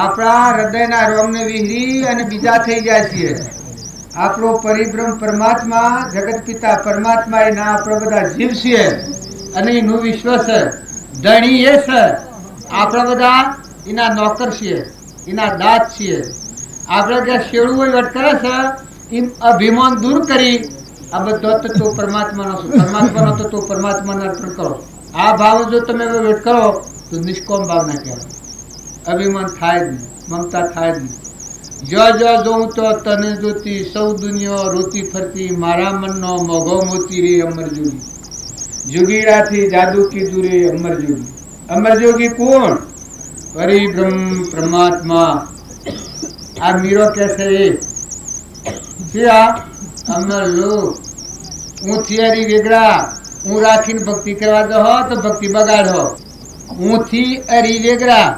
આપણા હૃદયના રોમને વિહરી અને બીજા થઈ ગયા છીએ. આપણો પરિબ્રહ્મ પરમાત્મા, જગત પિતા પરમાત્મા એના આપણે બધા જીવ છીએ અને એનું વિશ્વ છે. ધણી એ છે, આપણે બધા એના નોકર છીએ, એના દાસ છીએ. આપણે જે શેડું હોય વટ કરે છે એમ અભિમાન દૂર કરી આ બધો તત્વ પરમાત્માનો છે. પરમાત્માનો તત્વ પરમાત્માને અર્પણ કરો. આ ભાવ જો તમે વેટ કરો તો નિષ્કોમ ભાવના કહેવાય. અભિમાન થાય જ નહીં, મમતા થાય જ નહીં. જો જો જોઉં તો તને જોતી સૌ દુનિયા રોતી ફરતી મારા મનનો મોઘો મોતી રે અમરજોગી. જોગીડાથી જાદુ કીધું રે અમરજોગી. અમરજોગી કોણ? પરિબ્રહ્મ પરમાત્મા. આ મીરો કે છે અમર લોક હું થિયરી વેગડા હું રાખીને ભક્તિ કરવા દો તો ભક્તિ બગાડો. હું થી અરી વેગડા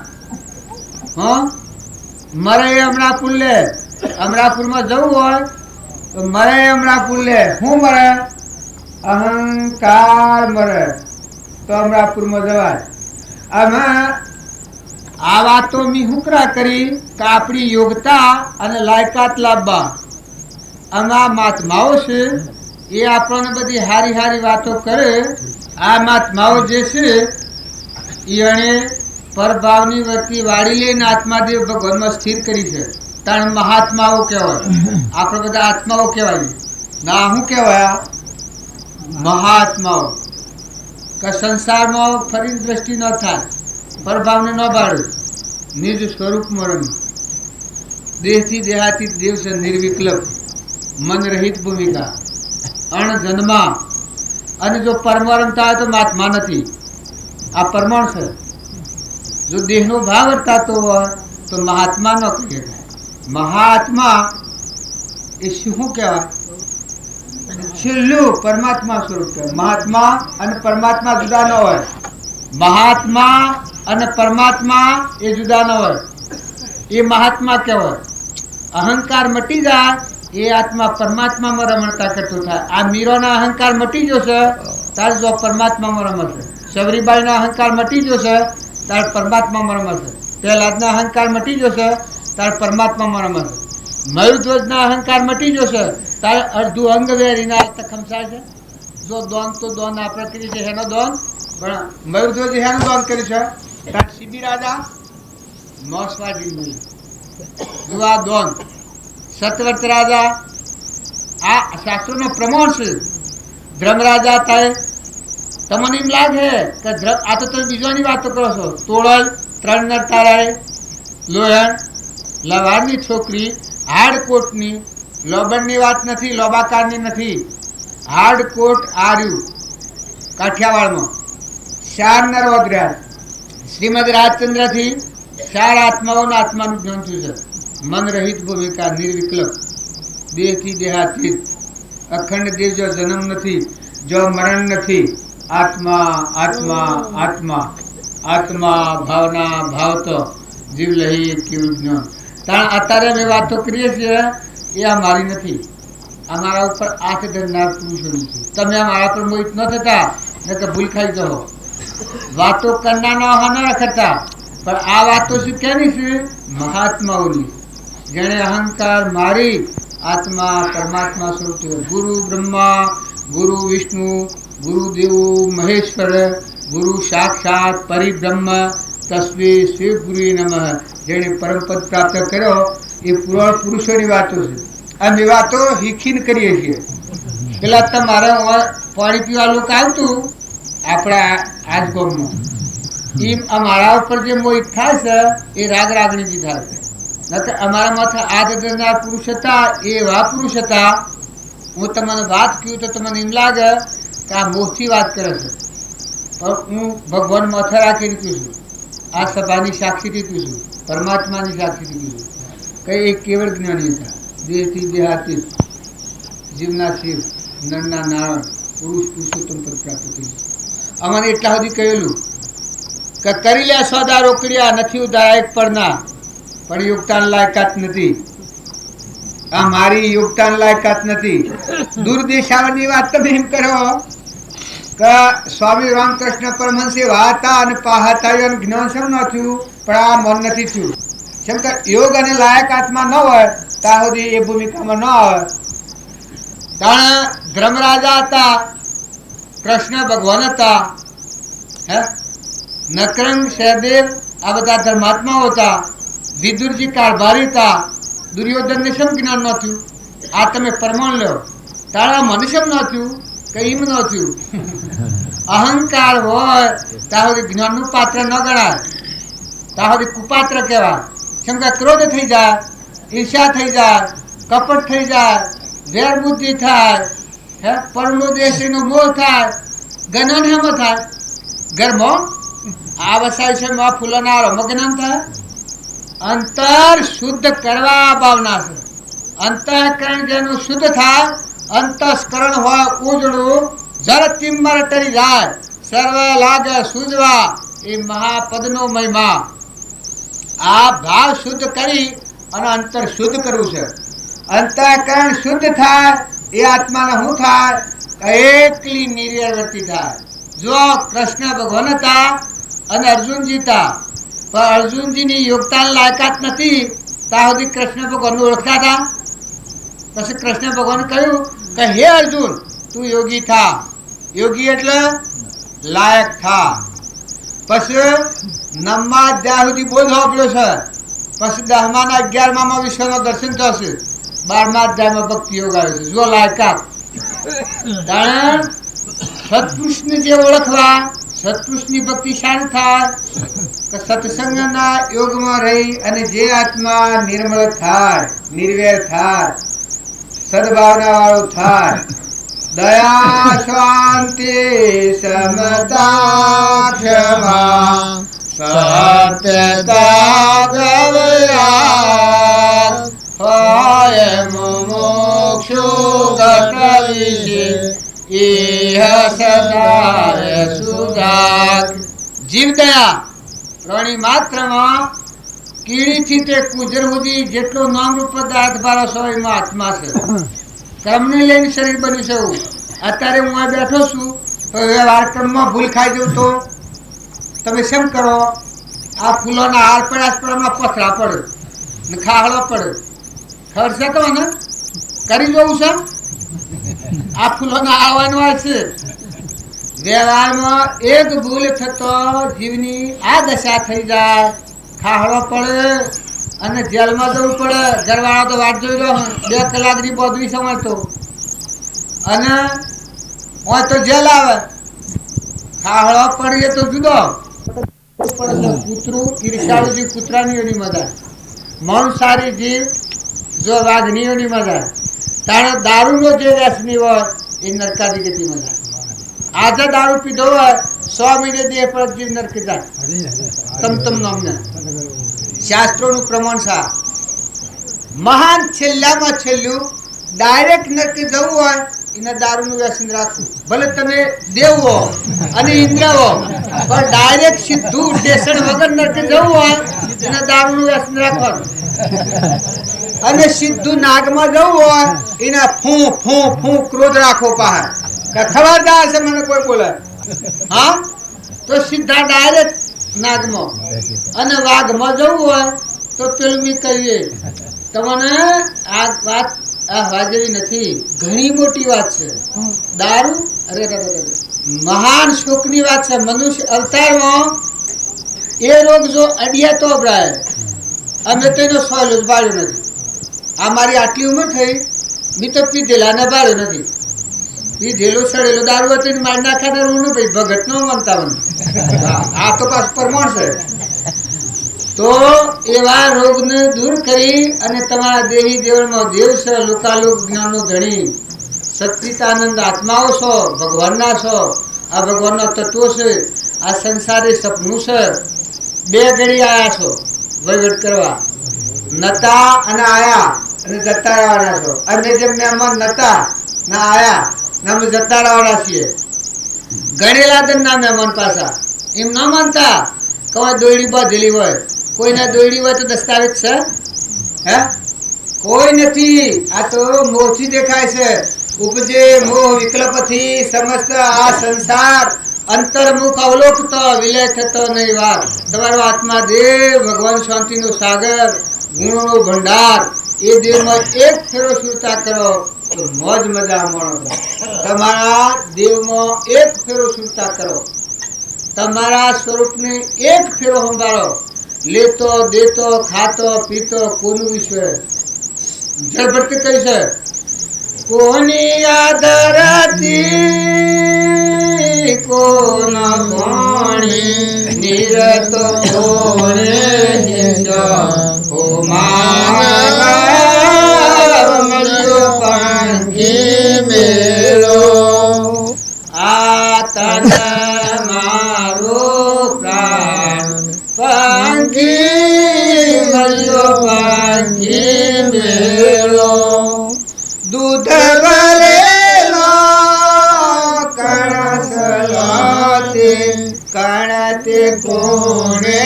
મરે અમરાપુર લે. અમરાપુરમાં જવું હોય તો મરે અમરાપુર લે. શું મરે? અહંકાર મરે તો અમરાપુરમાં જવાય. આમાં આ વાતો મી હુકરા કરી કે આપણી યોગ્યતા અને લાયકાત લાવવા. આમાં મહાત્માઓ છે એ આપણને બધી હારી હારી વાતો કરે. આ મહાત્માઓ જે છે એને પરભાવની વૃત્તિ વાળી લઈને આત્માદેવ ભગવાનમાં સ્થિર કરી છે. તાણ મહાત્માઓ કહેવાય. આપણે બધા આત્માઓ કહેવાય ના. શું કહેવાય? મહાત્માઓ. કે સંસારમાં ફરી દ્રષ્ટિ ન થાય, પરભાવને ન બાળે, નિજ સ્વરૂપમાં રમે. દેહથી દેહાતી દેવ છે નિર્વિકલ્પ, મન રહિત ભૂમિકા, અણજન્મા. અને જો પરમ રમતા હોય તો મહાત્મા નથી, આ પરમાણ છે. જો દેહનો ભાવ વર્તાતો હોય તો મહાત્મા ન કહેવાય. મહાત્મા એ શું કહેવાય? છેલ્લું પરમાત્મા સ્વરૂપ કહેવાય. મહાત્મા અને પરમાત્મા જુદા ન હોય. મહાત્મા અને પરમાત્મા એ જુદા ન હોય. એ મહાત્મા કહેવાય. અહંકાર મટી જાય એ આત્મા પરમાત્મામાં રમણતા કરતો થાય. આ મીરોના અહંકાર મટી જશે ત્યારે જો પરમાત્મામાં રમશે. સબરીબાઈનો અહંકાર મટી જશે ત્યારે પરમાત્મામાં રમશે. પ્રહલાદના અહંકાર મટી જશે ત્યારે પરમાત્મામાં રમશે. મયુરધ્વજના અહંકાર મટી જશે ત્યારે અડધું અંગ વેરીના ખમસાય છે. જો દોન તો દોન આપણે કરી છે હેનો દોન, પણ મયુરધ્વજ હેનું દોન કર્યું છે ત્યારે શિબી રાજા મોસવાજી નહીં દુઆ દોન. સતવર્ત રાજા આ શાસ્ત્રોનો પ્રમાણ છે. ધ્રમ રાજા થાય તમને એમ લાગે કે આ તો તમે બીજાની વાતો કરો છો. તોળલ 3 નર તારાએ લોહણ લવારની છોકરી હાડકોટની લોબણની વાત નથી, લોબાકારની નથી. હાડકોટ આર્યું કાઠિયાવાડમાં 4 નર ઓદર્યા. શ્રીમદ રાજચંદ્રથી 4 આત્માઓના આત્માનું જ્ઞાન થયું છે. મન રહિત ભૂમિકા, નિર્વિકલ્પ, દેહથી દેહાતીત, અખંડ દેવ. જો જન્મ નથી, જો મરણ નથી. આત્મા આત્મા આત્મા આત્મા ભાવના ભાવતો જીવ લહી કેવું જ્ઞાન. કારણ અત્યારે અમે વાતો કરીએ છીએ એ અમારી નથી, અમારા ઉપર આંખ ધરનાર પુરુષોની છે. તમે અમારા પર મોહિત ન થતા ને કે ભૂલ ખાઈ જાઓ. વાતો કરનાર ન રખડતા, પણ આ વાતો શું કેની છે? મહાત્માઓની. જેણે અહંકાર મારી આત્મા પરમાત્મા સ્વરૂપ છે. ગુરુ બ્રહ્મા, ગુરુ વિષ્ણુ, ગુરુદેવ મહેશ્વર, ગુરુ સાક્ષાત પરિબ્રહ્મ તસ્મે શ્રી ગુરુ નમઃ. જેણે પરમપદ પ્રાપ્ત કર્યો એ પુરાણ પુરુષોની વાતો છે. અમે વાતો હીખીને કરીએ છીએ. પેલા તમારે પાણી પીવા લોકો આવતું આપણા આજ ગામમાં, એમ અમારા ઉપર જે મોહિત થાય છે એ રાગ રાગણીથી થાય છે. નકર અમારા માથે આજ ધરનાર પુરુષ હતા એવા પુરુષ હતા. હું તમને વાત કહ્યું તો તમને એમ લાગે કે આ મોહથી વાત કરે છે, પણ હું ભગવાન માથે રાખીને કહું છું. આ સભાની સાક્ષીથી કહું છું, પરમાત્માની સાક્ષીથી કહું છું. કઈ એક કેવળ જ્ઞાની હતા. દેહથી દેહાતી, જીવના શિવ, નરના નારાયણ, પુરુષ પુરુષોત્તમ પદ પ્રાપ્ત થયું. અમારે એટલા સુધી કહેલું કે કરી લે સોદા રોકડિયા, નથી ઉધારા એક પરના, પણ યોગદાન લાયકાત નથી. આ મારી યોગદાન લાયકાત નથી. દુર્દેશાવની વાત તમે એમ કરો કે સ્વામી રામકૃષ્ણ પરમહંસે વાતા અને પાહતા જ્ઞાન શેમ ન થયું, પણ આ મન નથી થયું. કેમ કે યોગ અને લાયકાતમાં ન હોય ત્યાં સુધી એ ભૂમિકામાં ન આવે. કારણ ધર્મરાજા હતા, કૃષ્ણ ભગવાન હતા, હે નકરંગ સહદેવ આ બધા ધર્માત્માઓ હતા. વિદુરજી કારભારી હતા. દુર્યોધનને શેમ જ્ઞાન ન થયું? આ તમે પ્રમાણ લો. તારા મને શેમ ન થયું? કઈ એમ ન થયું. અહંકાર હોય ત્યાં સુધી જ્ઞાનનું પાત્ર ન ગણાય, ત્યાં સુધી કુપાત્ર કહેવાય. કેમ કે ક્રોધ થઈ જાય, ઈર્ષા થઈ જાય, કપટ થઈ જાય, વેરબુદ્ધિ થાય, પરનો દેશીનો મોહ થાય, જ્ઞાન હેમાં થાય ઘરમાં આ વસાય છે માં ફૂલોના રમગ્ન થાય. અંતર શુદ્ધ કરવા ભાવના છે. અંતઃકરણ જેનું શુદ્ધ થાય, અંતસ્કરણ હોય ઉજળું, જળ તિમ્મર ટરી જાય, સર્વ લાગે સૂજવા, એ મહાપદનો મહિમા. આ ભાવ શુદ્ધ કરી અને અંતર શુદ્ધ કરવું છે. અંતઃકરણ શુદ્ધ થાય એ આત્માને શું થાય? એકલી નિર્વૃત્તિ થાય. જો કૃષ્ણ ભગવાન હતા અને અર્જુનજી હતા, પણ અર્જુનજીની યોગતા લાયકાત નથી, ત્યાં સુધી કૃષ્ણ ભગવાન ઓળખતા હતા. પછી કૃષ્ણ ભગવાન કહ્યું કે હે અર્જુન, તું યોગી થા. યોગી એટલે લાયક થા. પછી 9મા અધ્યાય સુધી બોધ સાંભળ્યો છે. પછી 10મા ના 11મા વિશ્વનો દર્શન થશે. 12મા અધ્યાયમાં ભક્તિ યોગ આવે છે. જો લાયકાત સત્પુરુષને જે ઓળખવા, સત્પુરુષની ભક્તિ શાંત થાય કે સત્સંગના યોગમાં રહી અને જે આત્મા નિર્મળ થાય, નિર્વેર થાય, સદભાવના વાળો થાય, દયા શાંતિ સમતા ક્ષમા સત્યતા ગૌરવ હોય મુમુક્ષુ ગત વિશે જીવદયા પ્રાણી માત્રમાં કીડીથી તે કુજર સુધી જેટલો નામ રૂપ પદાર્થ ભારો છો એમાં આત્મા છે. ક્રમને લઈને શરીર બન્યું છે. એવું અત્યારે હું આ બેઠો છું તો વ્યવહાર ક્રમમાં ભૂલ ખાઈ જવું તો તમે શેમ કરો? આ ફૂલોના હાર પડ્યા પ્રમાણ પથરા પડે ને ખાહડો પડે. ખબર છે તમને? કરી જવું છે. આ ફૂલોના આવવાનું હોય છે. વ્યવહારમાં એક ભૂલ થતો જીવની આ દશા થઈ જાય, ખાહડો પડે અને જેલમાં જવું પડે. ઘરવાળા તો વાટ જોઈ રહ્યો 2 કલાકની બોધવી સમજતો અને હોય તો જેલ આવે. ખાહડો પડીએ તો જુદો કૂતરું ઈર્ષાળુ જીવ કૂતરાની ઓની મજા, માંસાહારી જીવ જો વાઘની ઓની મજા. તાણે દારૂનો જે વ્યસની હોય એ નરકાદી ગતિ મજા. આજે દારૂ પીધો હોય 100 મહિને દેહ પર જીવ નરક જાય. તમ નામને શાસ્ત્રોનું પ્રમાણ છે. મહાન છેલ્લામાં છેલ્લું ડાયરેક્ટ નરક જવું હોય એને દારૂનું વ્યસન રાખવું. ભલે તમે દેવ હો અને ઇન્દ્ર હો, પણ ડાયરેક્ટ સીધું સ્ટેશન વગર નરક જવું હોય એને દારૂનું વ્યસન રાખવાનું. અને સીધું નાગમાં જવું હોય એના ફૂ ફૂ ફૂ ક્રોધ રાખો પહાડ કે ખબરદાર છે મને કોઈ બોલે. હા તો સીધા ડાયરેક્ટ નાગમાં. અને વાઘમાં જવું હોય તો પેલું મી કહીએ તમને આ વાત આ જેવી નથી, ઘણી મોટી વાત છે. દારૂ અરે મહાન શોકની વાત છે. મનુષ્ય અવતારમાં એ રોગ જો અડિયા તો અભરાય. અમે તો એનો સોલ જ બાળ્યો નથી. આ મારી આટલી ઉંમર થઈ મેં તો પીધેલા ને બાળ્યો નથી. પીધેલો સડેલો દારૂ હતી મારી નાખ્યા હું ભાઈ ભગત નો માનતા મને. આ તો પાછ પ્રમાણ છે. તો એવા રોગને દૂર કરી અને તમારા દેહી દેવળમાં દેવ છે, લોકાલોક જ્ઞાનનો ધણી, સચ્ચિદાનંદ આત્માઓ છો, ભગવાનના છો. આ ભગવાનના તત્વો છે. આ સંસારી સપનું છે. 2 ઘડી આયા છો વહીવટ કરવા. નતા અને આયા અને જતા રહેવાના છો. અને જેમ મહેમાન નતા ના આયા ના અમે જતા રહેવાના છીએ. ગણેલા દનના મહેમાન પાછા એમ ના માનતા કોઈ દોયડી બાંધેલી હોય. કોઈના દોયડી હોય તો દસ્તાવેજ છે? હે કોઈ નથી. આ તો મોહથી દેખાય છે. ઉપજે મોહ વિકલ્પથી સમસ્ત આ સંસાર અંતર્મુખ અવલોકતો વિલય થતો નહીં વાર. તમારો આત્મા દેવ ભગવાન શાંતિનો સાગર, ગુણોનો ભંડાર, એ દેવમાં એક ફેરો સુરતા કરો તો મોજ મજા માણો. તમારા દેવમાં એક ફેરો સુરતા કરો. તમારા સ્વરૂપને એક ફેરો સંભાળો. લેતો દેતો ખાતો પીતો કોનું વિશ્વ જળભરતી કહી છે. કોની આદરતી કો તો કોણે હિંસો મારા મળ્યો પંખી મેળો આ તન મારો પ્રાણ પંખી મળ્યો પંખી મેળો દૂધ ભરેલો કણતે કોણે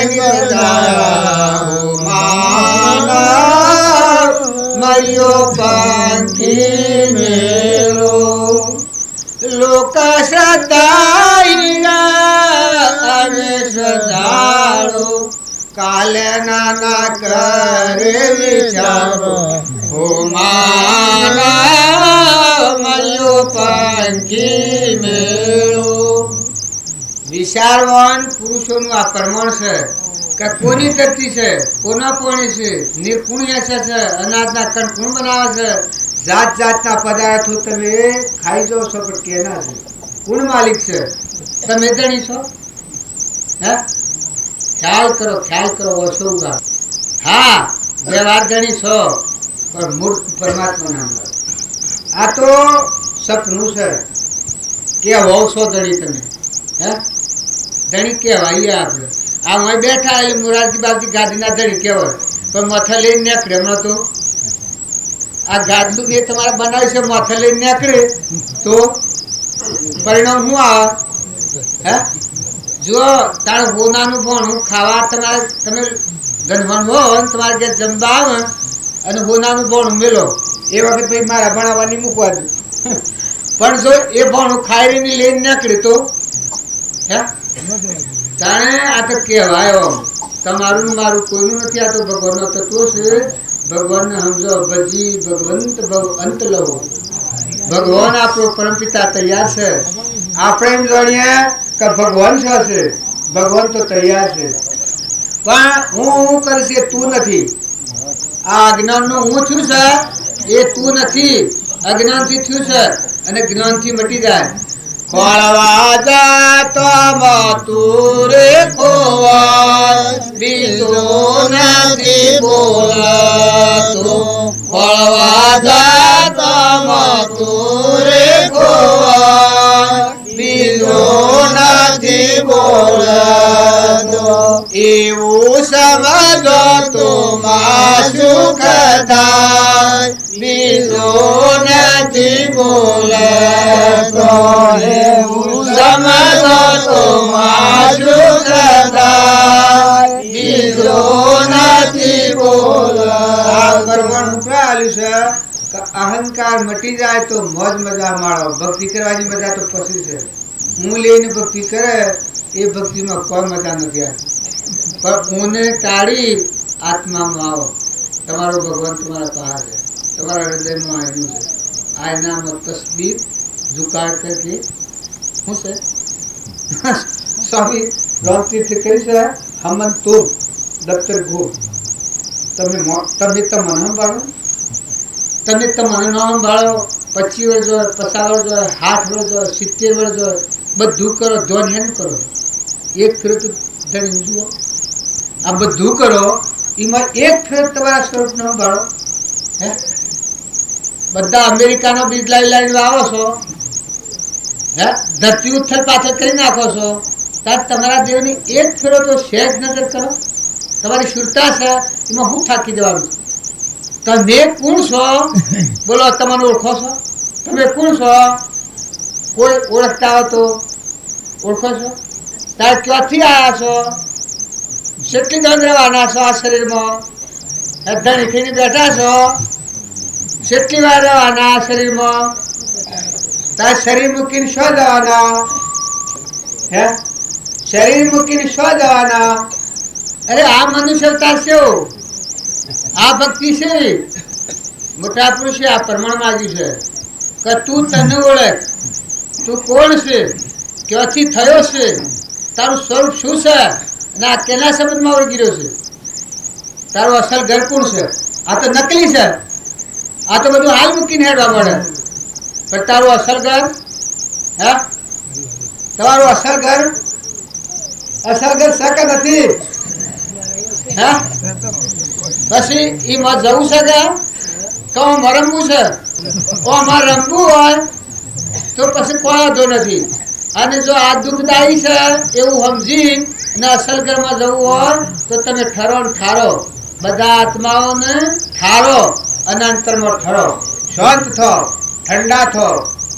માના મળ્યો પંખી મેળો લોક સદાઈના અને સદાળો કાલે નાના કરે વિચારો હો માના મળ્યો પંખી મેળો વિચારવાન પુરુષોનું આ પ્રમાણ છે કે કોની ધરતી છે, કોના પોણી છે, નિર્ગુણ છે, અનાજના કણ કોણ બનાવે છે, જાત જાતના પદાર્થો તમે ખાઈ જાઓ છો પણ કેના છે, કોણ માલિક છે, તમે ધણી છો? હે ખ્યાલ કરો ઓછો ઉગાડ. હા બે વાર ધણી છો પણ મૂળ પરમાત્મા નામ આ તો સપનું છે કે હોવ છો ધણી તમે. હે ધણી કહેવાય આપણે આ હું બેઠા એટલે મોરારજી બાપજી ગાદીના ધણી કહેવાય પણ મથા લઈને નીકળે. હમણાં તો આ ગાદલું એ તમારે બનાવ્યું છે, મથા લઈને નીકળે તો પરિણામ શું આવે? હે જો તારે હોનાનું ભણું ખાવા તમારે તમે ગંધવાનું હો ને તમારે ઘેર જમવા આવે અને હોનાનું ભણું મેલો એ વખત ભાઈ મારા ભણાવવાની મૂકવા દઉં. પણ જો એ ભણું ખાઈ લઈને નીકળે તો હે તાણે આ તો કહેવાય તમારું મારું કોઈનું નથી. આ તો ભગવાનનો તત્વ છે. ભગવાનને સમજો ભજી ભગવંત અંત લવો. ભગવાન આપણો પરમપિતા તૈયાર છે. આપણે એમ જાણીએ કે ભગવાન શું છે? ભગવાન તો તૈયાર છે પણ હું કરીશ તું નથી. આ અજ્ઞાન નો હું છું છે એ તું નથી. અજ્ઞાન થી થયું છે અને જ્ઞાન થી મટી જાય. ખોળવા જાતો મતુરે ખોવા બીજો નથી બોલાતો. ખોળવા જાતો મતુરે ખોવા બીજો નથી બોલાતો. એવું સમજો તો માં સુખ થાય બીજો નથી બોલાતો. એવું સમજો તો માં સુખ થાય બીજો નથી બોલાતો. અહંકાર મટી જાય તો મોજ મજા માણો. ભક્તિ કરવાની મજા તો પછી છે. હું લઈને ભક્તિ કરે એ ભક્તિમાં કોઈ મજા નથી આવતી. પણ ઊને ટાળી આત્મામાં આવો. તમારો ભગવાન તમારા પાસે છે, તમારા હૃદયમાં આયનું છે. આયનામાં તસબીર ઝુકાળ કરકે શું છે? સ્વામી રામતીર્થ કરી છે હમન તો દફતર ગો. તમે તો મને સંભાળો, તમે તો મને ન સંભાળો. 25 વર્ષ હોય, 50 વર્ષ હોય, 60 વર્ષ હોય, 70 વર્ષ હોય, બધું કરો. ધોન હેન કરો એક ફેર તો ધણી જુઓ. આ બધું કરો એમાં એક ફેર તમારા સ્વરૂપ ન સંભાળો. હે બધા અમેરિકાનો બીજ લાવી આવો છો. હે ધરતી ઉથલ પાથલ કરી નાખો છો. ત્યારે તમારા દેવની એક ફેરો તો સહેજ નજર કરો. તમારી શુરતા છે એમાં હું થાકી દેવાનું. તમે કોણ છો? બોલો, તમને ઓળખો છો? તમે કોણ છો? કોઈ ઓળખતા હો તો ઓળખો છો? તારે ક્યાંથી આવ્યા છો? કેટલી દંડ રહેવાના છો આ શરીરમાં? ધણી ખીને બેઠા છો. કેટલી વાર રહેવાના આ શરીરમાં? તારે શરીર મૂકીને શું જવાના? હે શરીર મૂકીને શું જવાના? અરે આ મનુષ્ય અવતાર છે, આ ભક્તિ છે. મોટા પુરુષે આ પ્રમાણ માંગ્યું છે કે તું તને ઓળખ. તું કોણ છે? ક્યાંથી થયો છે? તારું સ્વરૂપ શું છે? અને આ કેના સંબંધમાં ઓળખી રહ્યો છે? તારું અસલ ઘર કોણ છે? આ તો નકલી છે. આ તો બધું હાલ મૂકીને હેડવા મળે. પણ તારું અસલ ઘર, હે તમારું અસલ ઘર અસલગર શક નથી. હા પછી એમાં જવું છે કે તો રમવું છે, અમારે રમવું હોય તો પછી કોઈ વાંધો નથી. અને જો આ દુઃખદાયી છે એવું સમજી ને અસલ ઘરમાં જવું હોય તો તમે ઠરો ને ઠારો, બધા આત્માઓને ઠારો અને અંતરમાં ઠરો, શાંત થો, ઠંડા થો,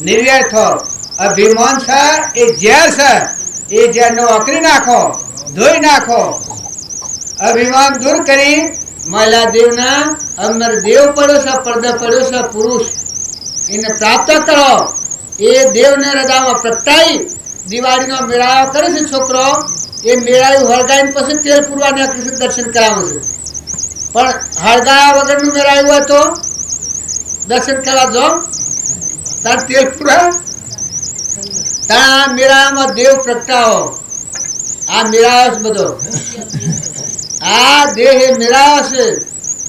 નિર્વય થો. અભિમાન છે એ ઝેર છે, એ ઝેરને વાપરી નાખો, ધોઈ નાખો. અભિમાન દૂર કરી મહિલા દેવના અમર દેવ પડ્યો છે, પડદો પડ્યો છે પુરુષ, એને પ્રાપ્ત કરો. એ દેવને હૃદયમાં પ્રગટાઈ દિવાળીનો મેળાવો કરે છે છોકરો, એ મેળાયું હળગાઈને પછી તેલ પૂરવાને કૃષ્ણ દર્શન કરાવે છે. પણ હળગાયા વગરનું મેળાયું હોય તો દર્શન કરવા જો તાર તેલ પૂરા તાર મેળામાં દેવ પ્રગટાવો. આ મેળાવો છે બધો, આ દેહ એ મેળાવો છે,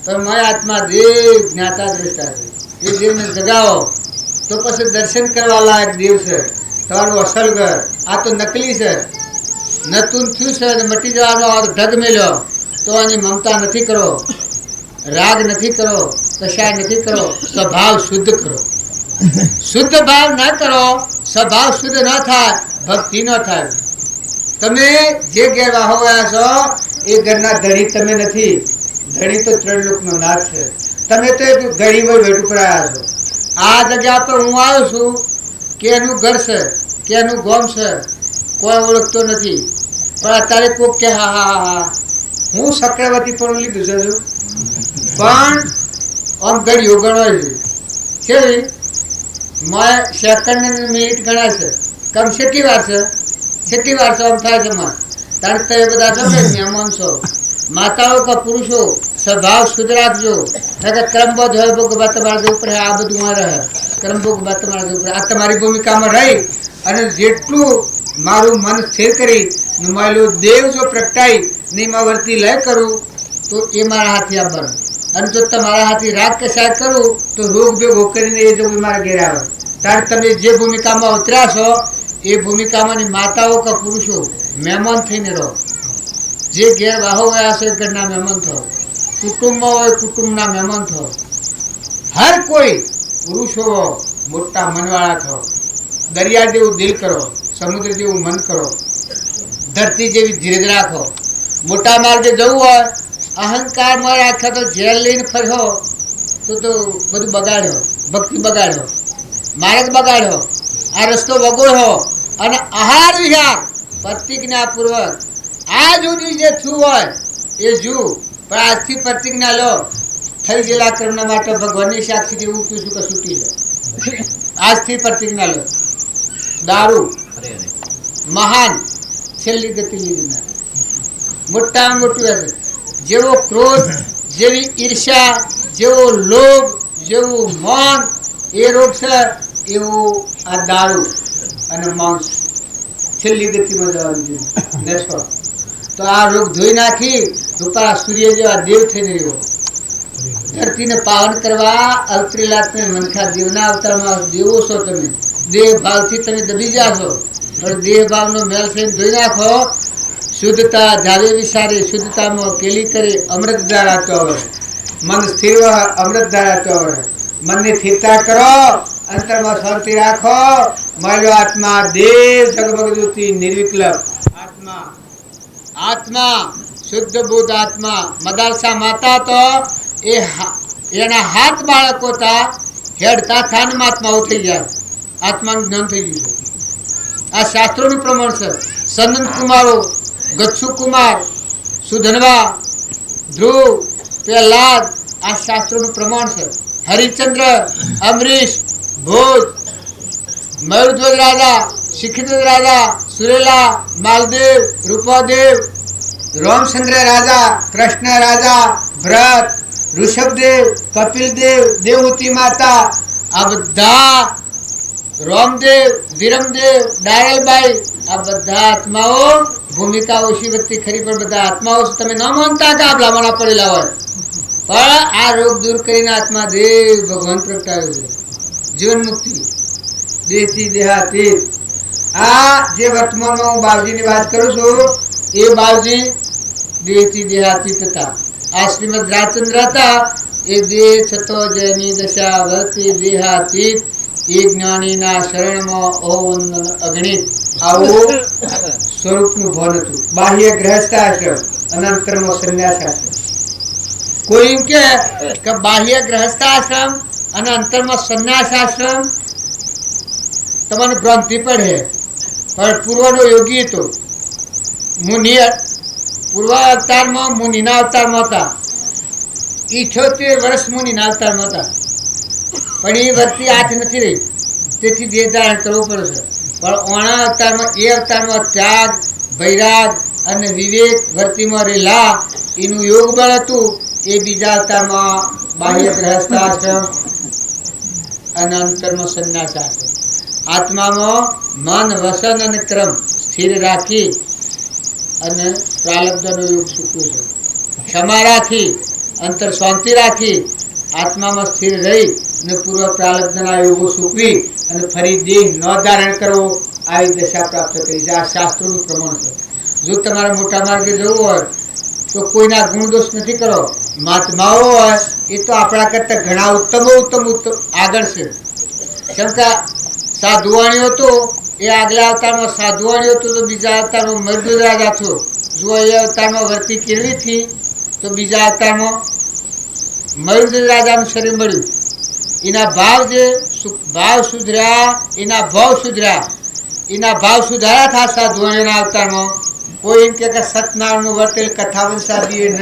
પણ મારા આત્મા દેવ જ્ઞાતા દ્રષ્ટા છે. એ દેવને જગાવો તો પછી દર્શન કરવા લાયક દેવ છે તમારું અસલ ઘર. આ તો નકલી છે, નતું થયું છે અને મટી જવાનો ઢગ મેલ્યો. તો આની મમતા નથી કરો, રાગ નથી કરો, કશાય નથી કરો, સ્વભાવ શુદ્ધ કરો. શુદ્ધ ભાવ ના કરો, સ્વભાવ શુદ્ધ ન થાય, ભક્તિ ન થાય. તમે જે ઘેર હોયા છો એ ઘરના ધણી તમે નથી. ધણી તો ત્રણ લોકનો નાથ છે. તમે તો એક ઘડી વય ભેટ ઉપર આવ્યા છો. આ જગ્યા પર હું આવ્યો છું કે એનું ઘર છે કે એનું ગોમ છે કોઈ ઓળખતો નથી. પણ અત્યારે કોક કે હા હા હા હું ચક્રવર્તી પણ લીધું છે, પણ આમ ઘડીઓ ગણાય છે સેકન્ડ મિનિટ ગણાય છે. કમ કેટલી વાર છે, કેટલી વાર છે આમ થાય છે. તારે તો એ બધા છો ને મહેમાન છો, માતાઓ કે પુરુષો સ્વભાવ શુદ્ધ રાખજો. કર્મબોધ હોય ભોગવા તમારા જેવું પડે. આ બધું માં રહે કર્મ ભોગવા તમારા જેવું પડે. આ તમારી ભૂમિકામાં રહી અને જેટલું મારું મન સ્થિર કરી મારું દેવ જો પ્રગટાઈ નિયમાવર્તી લય કરું તો એ મારા હાથી આવવાનું. અને જો તમારા હાથી રાગ કશાય કરું તો રોગ ભેગો કરીને એ જો મારા ઘેર આવે. ત્યારે તમે જે ભૂમિકામાં ઉતર્યા છો એ ભૂમિકામાં માતાઓ કે પુરુષો મહેમાન થઈને રહો. જે ઘેર વાહો ગયા છે ઘરના મહેમાન થો, કુટુંબમાં હોય કુટુંબના મહેમાન થો. હર કોઈ પુરુષો મોટા મનવાળા થો. દરિયા જેવું દિલ કરો, સમુદ્ર જેવું મન કરો, ધરતી જેવી ધીરજ રાખો. મોટા માર્ગે જવું હોય અહંકારમાં રાખ્યા તો ઝેર લઈને ફર્યો તો બધું બગાડ્યો, ભક્તિ બગાડ્યો, માર્ગ બગાડ્યો, આ રસ્તો વગોડ્યો. અને આહાર વિહાર પ્રતિજ્ઞાપૂર્વક આ જુદી જે થયું હોય એ જુ, પણ આજથી પ્રતિજ્ઞા લો થઈ ગયેલા કર્મના માટે ભગવાનની સાક્ષી જેવું પીશું કે છૂટી છે. આજથી પ્રતિજ્ઞા લો. દારૂ મહાન છેલ્લી ગતિ લીધી, મોટામાં મોટું હશે. જેવો ક્રોધ, જેવી ઈર્ષ્યા, જેવો લોભ, જેવું મૌન એ રોગ છે, એવું આ દારૂ અને માંસ છેલ્લી ગતિમાં જવાનું નશો. તો આ રોગ ધોઈ નાખી રૂપા સૂર્ય જેવા દેવ થઈને રહ્યો. ધરતીને પાવન કરવા અવતરેલા તમે મનખા દેવના અવતારમાં દેવો છો. તમે દેહ ભાવથી તમે દબી જાશો, પણ દેહ ભાવનો મેલ થઈને ધોઈ નાખો. શુદ્ધતા જાવે વિસારે, શુદ્ધતામાં કેલી કરે અમૃત ધારા તો આવે. મન સ્થિર અમૃત ધારા તો આવે. મનની સ્થિરતા કરો, અંતરમાં શાંતિ રાખો. મળ્યો આત્મા દેવ જગમગ જ્યોતિ નિર્વિકલ્પ આત્મા. આત્મા શુદ્ધ બુદ્ધ આત્મા. મદારસા માતા તો એના હાથ બાળકો તા હેડતા થાનમાં આત્માઓ થઈ જાય. આત્માનું જ્ઞાન થઈ ગયું છે. આ શાસ્ત્રોનું પ્રમાણ છે. સનંદ કુમારો, ગચ્છુ કુમાર, સુધનવા, ધ્રુવ, પ્રહલાદ આ શાસ્ત્રોનું પ્રમાણ છે. હરિશ્ચંદ્ર, અમરીશ, ભોજ, મયુરધ્વજ રાજા, શિખરધ્વજ રાજા, સુરેલા, માલદેવ, રૂપાદેવ, રામચંદ્ર રાજા, કૃષ્ણ રાજા, ભરત, ઋષભદેવ, કપિલદેવ, દેવહૂતિ માતા આ બધા, રામદેવ, વિરમદેવ, ડાયલબાઈ આ બધા આત્માઓ ભૂમિકા ઓછી વ્યક્તિ ખરી પણ બધા આત્માઓ તમે ન માનતા કે આ બ્રાહ્મણા પડેલા હોય, પણ આ રોગ દૂર કરીને આત્મા દેવ ભગવાન પ્રગટાવ્યો છે. જીવન મુક્તિ દેહથી દેહાતીત. આ જે વર્તમાનમાં હું બાપજીની વાત કરું છું એ બાવજી દેહથી દેહાતીત હતા. આ શ્રીમદ રાજચંદ્ર હતા એ દેહ છતો જેની દશા વર્તી દેહાતીત એ જ્ઞાનીના શરણમાં ઓવંદન અગણિત આવું સ્વરૂપનું ભાન હતું. બાહ્ય ગ્રહસ્થાશ્રમ અને અંતરમાં સંન્યાસાશ્રમ. કોઈ એમ કે બાહ્ય ગ્રહસ્થાશ્રમ અને અંતરમાં સંન્યાસાશ્રમ તમને ભ્રાંતિ પડે, પણ પૂર્વનો યોગી હતો. મુનિ પૂર્વ અવતારમાં મુનિના અવતારમાં હતા. 78 વર્ષ મુનિના અવતારમાં હતા, પણ એ વસ્તી હાથ નથી રહી, તેથી દેહ ધારણ કરવું પડે છે. પણ ઓણા અવતારમાં એ અવતારમાં ત્યાગ, વૈરાગ અને વિવેક વર્તીમાં રહેલા એનું યોગ બળ હતું. એ બીજા અવતારમાં બાહ્ય ગ્રહસ્થાશ્રમ અને અંતરમાં સંન્યાસાશ્રમ. આત્મામાં મન, વસન અને ક્રમ સ્થિર રાખી અને પ્રાલબ્ધનો યોગ શીખવું છે. ક્ષમા રાખી, અંતર શાંતિ રાખી, આત્મામાં સ્થિર રહી અને પૂર્વ પ્રાલબ્ધના યોગો સૂકવી અને ફરી દેહ ન ધારણ કરવો, આવી દશા પ્રાપ્ત કરી છે. આ શાસ્ત્રોનું પ્રમાણ છે. જો તમારે મોટા માર્ગે જવું હોય તો કોઈના ગુણ દોષ નથી કરો. મહાત્માઓ હોય એ તો આપણા કરતા ઘણા ઉત્તમ આગળ છે. કેમ કે સાધુવાણીઓ તો એ આગલા અવતારમાં સાધુવાણીઓ તો બીજા અવતારમાં મૃદુરાજા છો. જો એ અવતારમાં વર્તી કેળવી થી તો બીજા અવતારમાં મયુર રાજાનું શરીર મળ્યું. એના ભાવ જે ભાવ સુધર્યા, એના ભાવ સુધર્યા, એના ભાવ સુધાર્યા થા સાધુવાણીના અવતારમાં. કોઈ એમ કે સતનારાયણનું વર્તેલ કથા વંશાદીએ ન,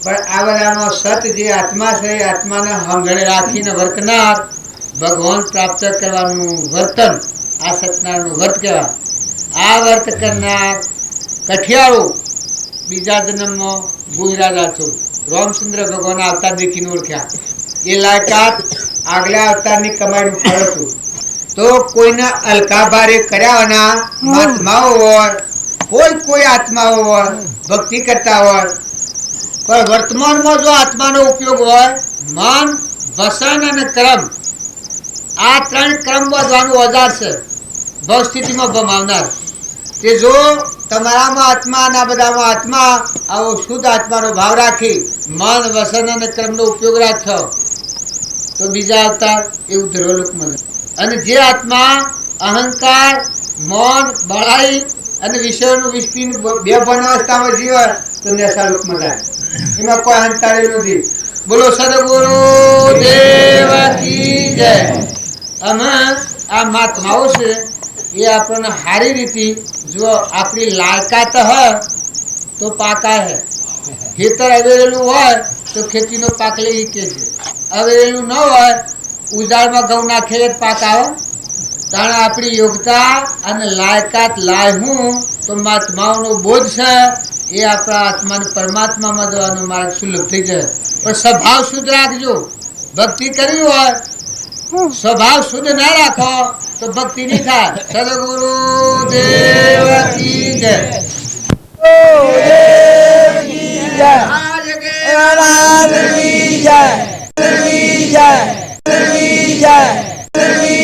પણ આ બધામાં સત જે આત્મા છે એ આત્માને હંગણે રાખીને વર્તનાર ભગવાન પ્રાપ્ત કરવાનું વર્તન આ સત્યનારાયણનું વર્ત કહેવાય. આ વર્ત કરનાર કઠિયાળો બીજા જન્મમાં ભૂરાજા છો. રામચંદ્ર ભગવાન અવતાર દેખીને ઓળખ્યા. એ લાયકાત આગલા અવતારની કમાઈનું ફળ હતું. તો કોઈના અલકા ભારે કર્યાના મહાત્માઓ હોય, કોઈ આત્માઓ હોય, ભક્તિ કરતા હોય, પણ વર્તમાનમાં જો આત્માનો ઉપયોગ હોય, મન, વસન અને કર્મ, આ 3 ક્રમ વધવાનું ઓજાર છે ભવ સ્થિતિમાં ભમાવનાર. તે જો તમારામાં આત્મા અને બધામાં આત્મા આવો શુદ્ધ આત્માનો ભાવ રાખી મન, વસન અને કર્મનો ઉપયોગ રાખ્યો તો બીજા અવતાર એવું ધ્રુવલોકમાં. અને જે આત્મા અહંકાર, મૌન, બળાઈ અને વિષયોનું વિસ્તીર્ણ બે ભણ અવસ્થામાં જીવે તો નેસાલોકમાં જાય. એમાં કોઈ અહંકાર નથી. બોલો સદગુરુ દેવ કી જય. અમે આ મહાત્માઓ છે એ આપણને સારી રીતે જો આપણી લાયકાત હોય તો પાકા હે. ખેતર અવેરેલું હોય તો ખેતીનો પાક લઈ કે છે. અવેરેલું ન હોય, ઉજાડમાં ઘઉં નાખે પાક આવે. કારણ આપણી યોગ્યતા અને લાયકાત લાયહું તો મહાત્માઓનો બોધ છે એ આપણા આત્માને પરમાત્મામાં જવાનો માર્ગ સુલભ થઈ જાય. પણ સ્વભાવ શુદ્ધ રાખજો. ભક્તિ કરવી હોય, સ્વભાવ શુદ્ધ ના રાખો તો ભક્તિ નહીં થાય. સદગુરુ દેવ કી જય.